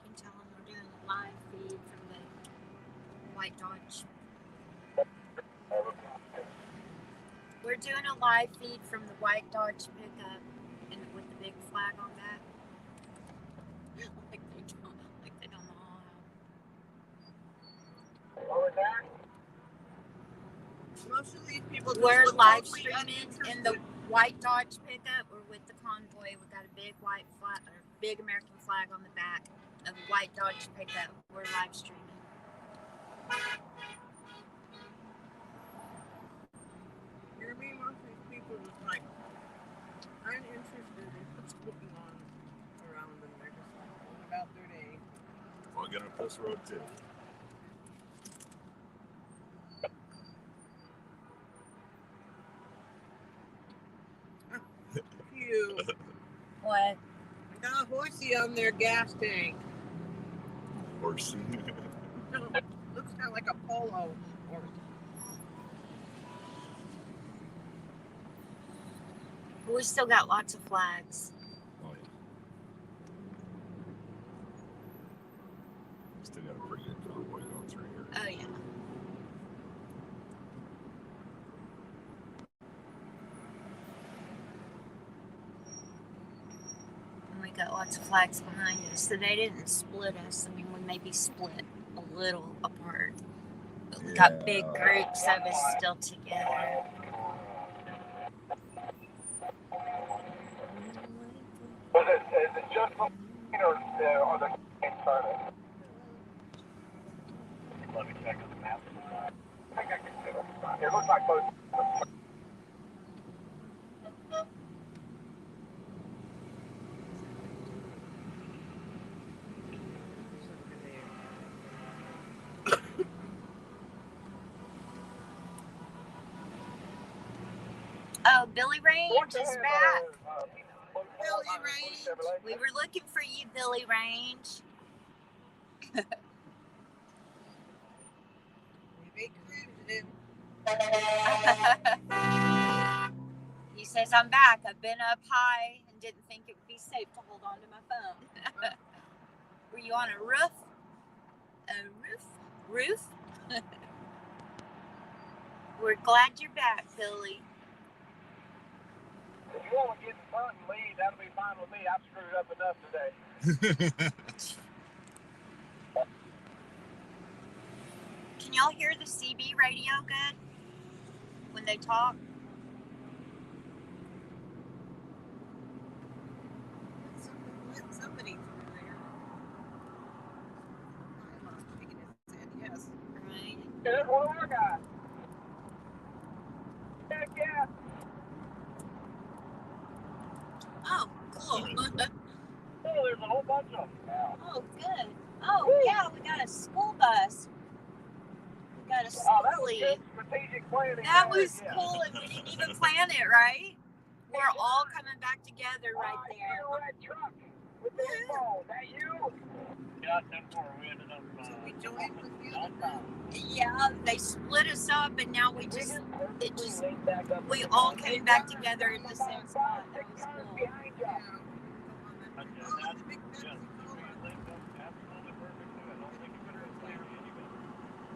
Speaker 1: can tell him we're doing a live feed from the White Dodge. We're doing a live feed from the White Dodge pickup and with the big flag on that. Like they don't know how.
Speaker 2: What was that?
Speaker 4: Most of these people just
Speaker 1: We're
Speaker 4: look
Speaker 1: live
Speaker 4: totally
Speaker 1: streaming in the
Speaker 4: uninterested.
Speaker 1: White Dodge pickup. We're with the Convoy. We got a big white flag, or big American flag on the back of the White Dodge pickup. We're live streaming.
Speaker 4: You're being most of these people just like uninterested in what's going on around them. They're just like going about their day.
Speaker 3: Plugging up this road too.
Speaker 4: Phew.
Speaker 1: What?
Speaker 4: I got a horsey on their gas tank.
Speaker 3: Horse.
Speaker 4: Looks kind of like a polo horse.
Speaker 1: We still got lots of flags.
Speaker 3: Oh yeah. Still got a pretty good convoy going through here.
Speaker 1: Oh yeah. And we got lots of flags behind us, so they didn't split us. I mean, we may be split a little apart, but we got big groups of us still together.
Speaker 2: Is it just the or the started? Let me check on the map. I think I can see them. It looks like both.
Speaker 1: Oh, Billy Range is back.
Speaker 4: Billy Range.
Speaker 1: We were looking for you, Billy Range.
Speaker 4: We make cruising.
Speaker 1: He says, I'm back. I've been up high and didn't think it would be safe to hold on to my phone. Were you on a roof? A roof? We're glad you're back, Billy.
Speaker 2: If you want to get in front and lead, that'll be fine with me. I've screwed up enough today.
Speaker 1: Can y'all hear the CB radio good when they talk?
Speaker 4: Somebody through there. I'm shaking his head, yes.
Speaker 1: Right.
Speaker 2: There's one of our guys. Heck yeah.
Speaker 1: Oh, cool.
Speaker 2: Oh, there's a whole bunch of them now.
Speaker 1: Oh, good. Oh, yeah, we got a school bus. We got a
Speaker 2: Oh, that was
Speaker 1: schoolie.
Speaker 2: good strategic planning.
Speaker 1: That
Speaker 2: there,
Speaker 1: was
Speaker 2: yeah.
Speaker 1: cool, and we didn't even plan it, right? We're all coming back together right
Speaker 2: I see
Speaker 1: there.
Speaker 2: a red truck with the phone. That you? Yeah, 10-4. We ended up.
Speaker 4: So we joined with you.
Speaker 1: Yeah, they split us up, and now we all came back together in the same spot. That was cool.
Speaker 2: Behind you.
Speaker 4: Yeah. Oh, the big Pepsi Cola.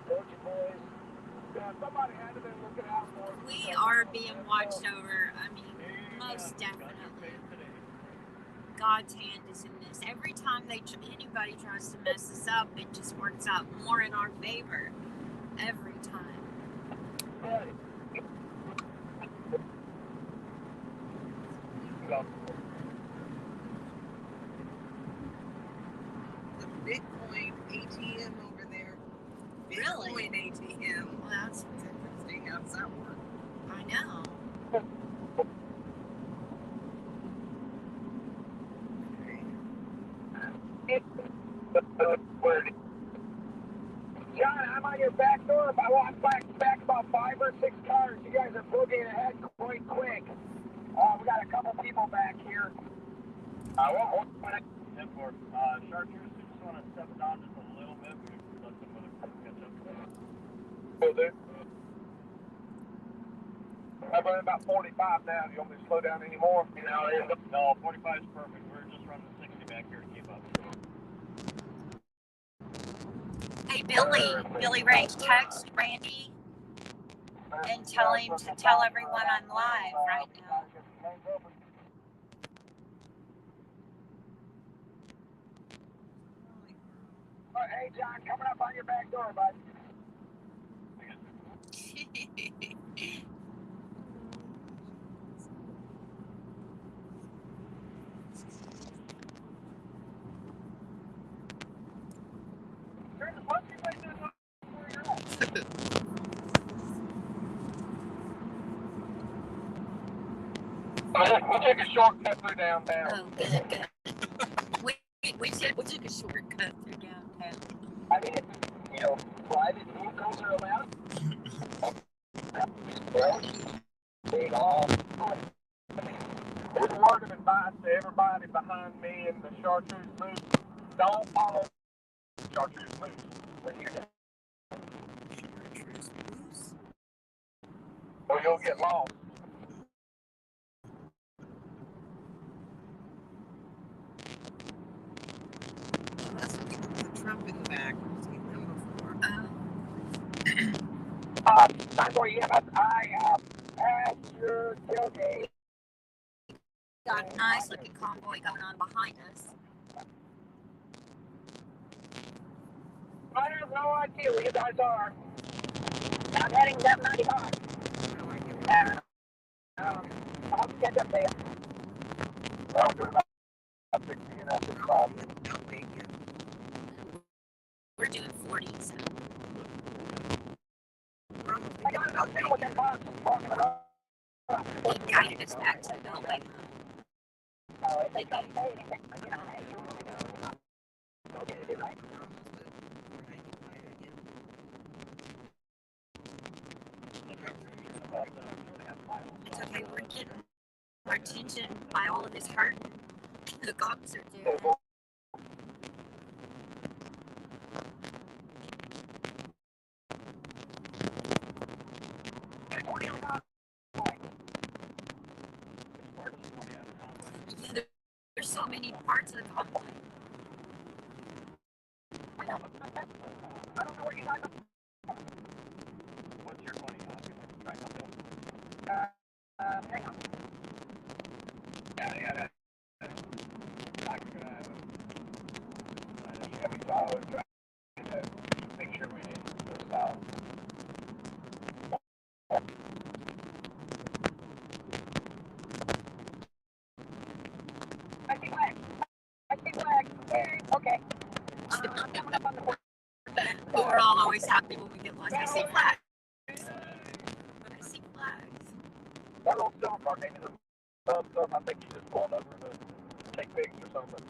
Speaker 2: Don't you boys? Yeah, somebody had to be looking out for us.
Speaker 1: We are being watched over. I mean, most definitely. God's hand is in this. Every time anybody tries to mess us up, it just works out more in our favor. Every time.
Speaker 4: The Bitcoin ATM over there.
Speaker 1: Really?
Speaker 4: Bitcoin ATM.
Speaker 1: Well, that's
Speaker 4: It's interesting. How does that work?
Speaker 1: I know.
Speaker 2: John, I'm on your back door. If I walk back about 5 or 6 cars, you guys are boogieing ahead quite quick. We got a couple people back here. What for? Chartreuse, we just want to step it down just a little bit. We let some other people catch up. Will do. I'm running about 45 now. Do you want me to slow down anymore? No, 45 is perfect. We're just running 60 back here to keep up.
Speaker 1: Hey, Billy Ray, text Randy and tell him to tell everyone I'm live right now.
Speaker 2: Hey, John, coming up on your back door, bud. We'll take a shortcut through downtown.
Speaker 1: Oh, good. We took a shortcut through downtown.
Speaker 2: I mean, private vehicles are allowed. One word of advice to everybody behind me in the Chartreuse Loop: don't follow Chartreuse Loop when you're done, or you'll get lost.
Speaker 4: That's the people with the Trump in the back. I've seen them before.
Speaker 2: Convoy, yes, I have passed your tailgate.
Speaker 1: Got a nice looking convoy going on behind us.
Speaker 2: I have no idea where you guys are. I'm heading down 95. I'll get up there. Well, I'm doing about 60 and that's just fine.
Speaker 1: We're doing 40, so.
Speaker 2: I got about 10 with that box walking around.
Speaker 1: He guided us back to the building.
Speaker 2: They got anything.
Speaker 1: It's okay, we're getting our attention by all of this hurting the cops are doing. There's so many parts of the convoy.
Speaker 2: I don't know what you're talking about. What's your 20? Hang on. Yeah. Make sure we didn't go south. I see flags. Okay. Coming up on the board.
Speaker 1: We're all always happy when we get lost. I see flags.
Speaker 2: That little silver car gave me the thumbs up. I think he just pulled over to take pics or something.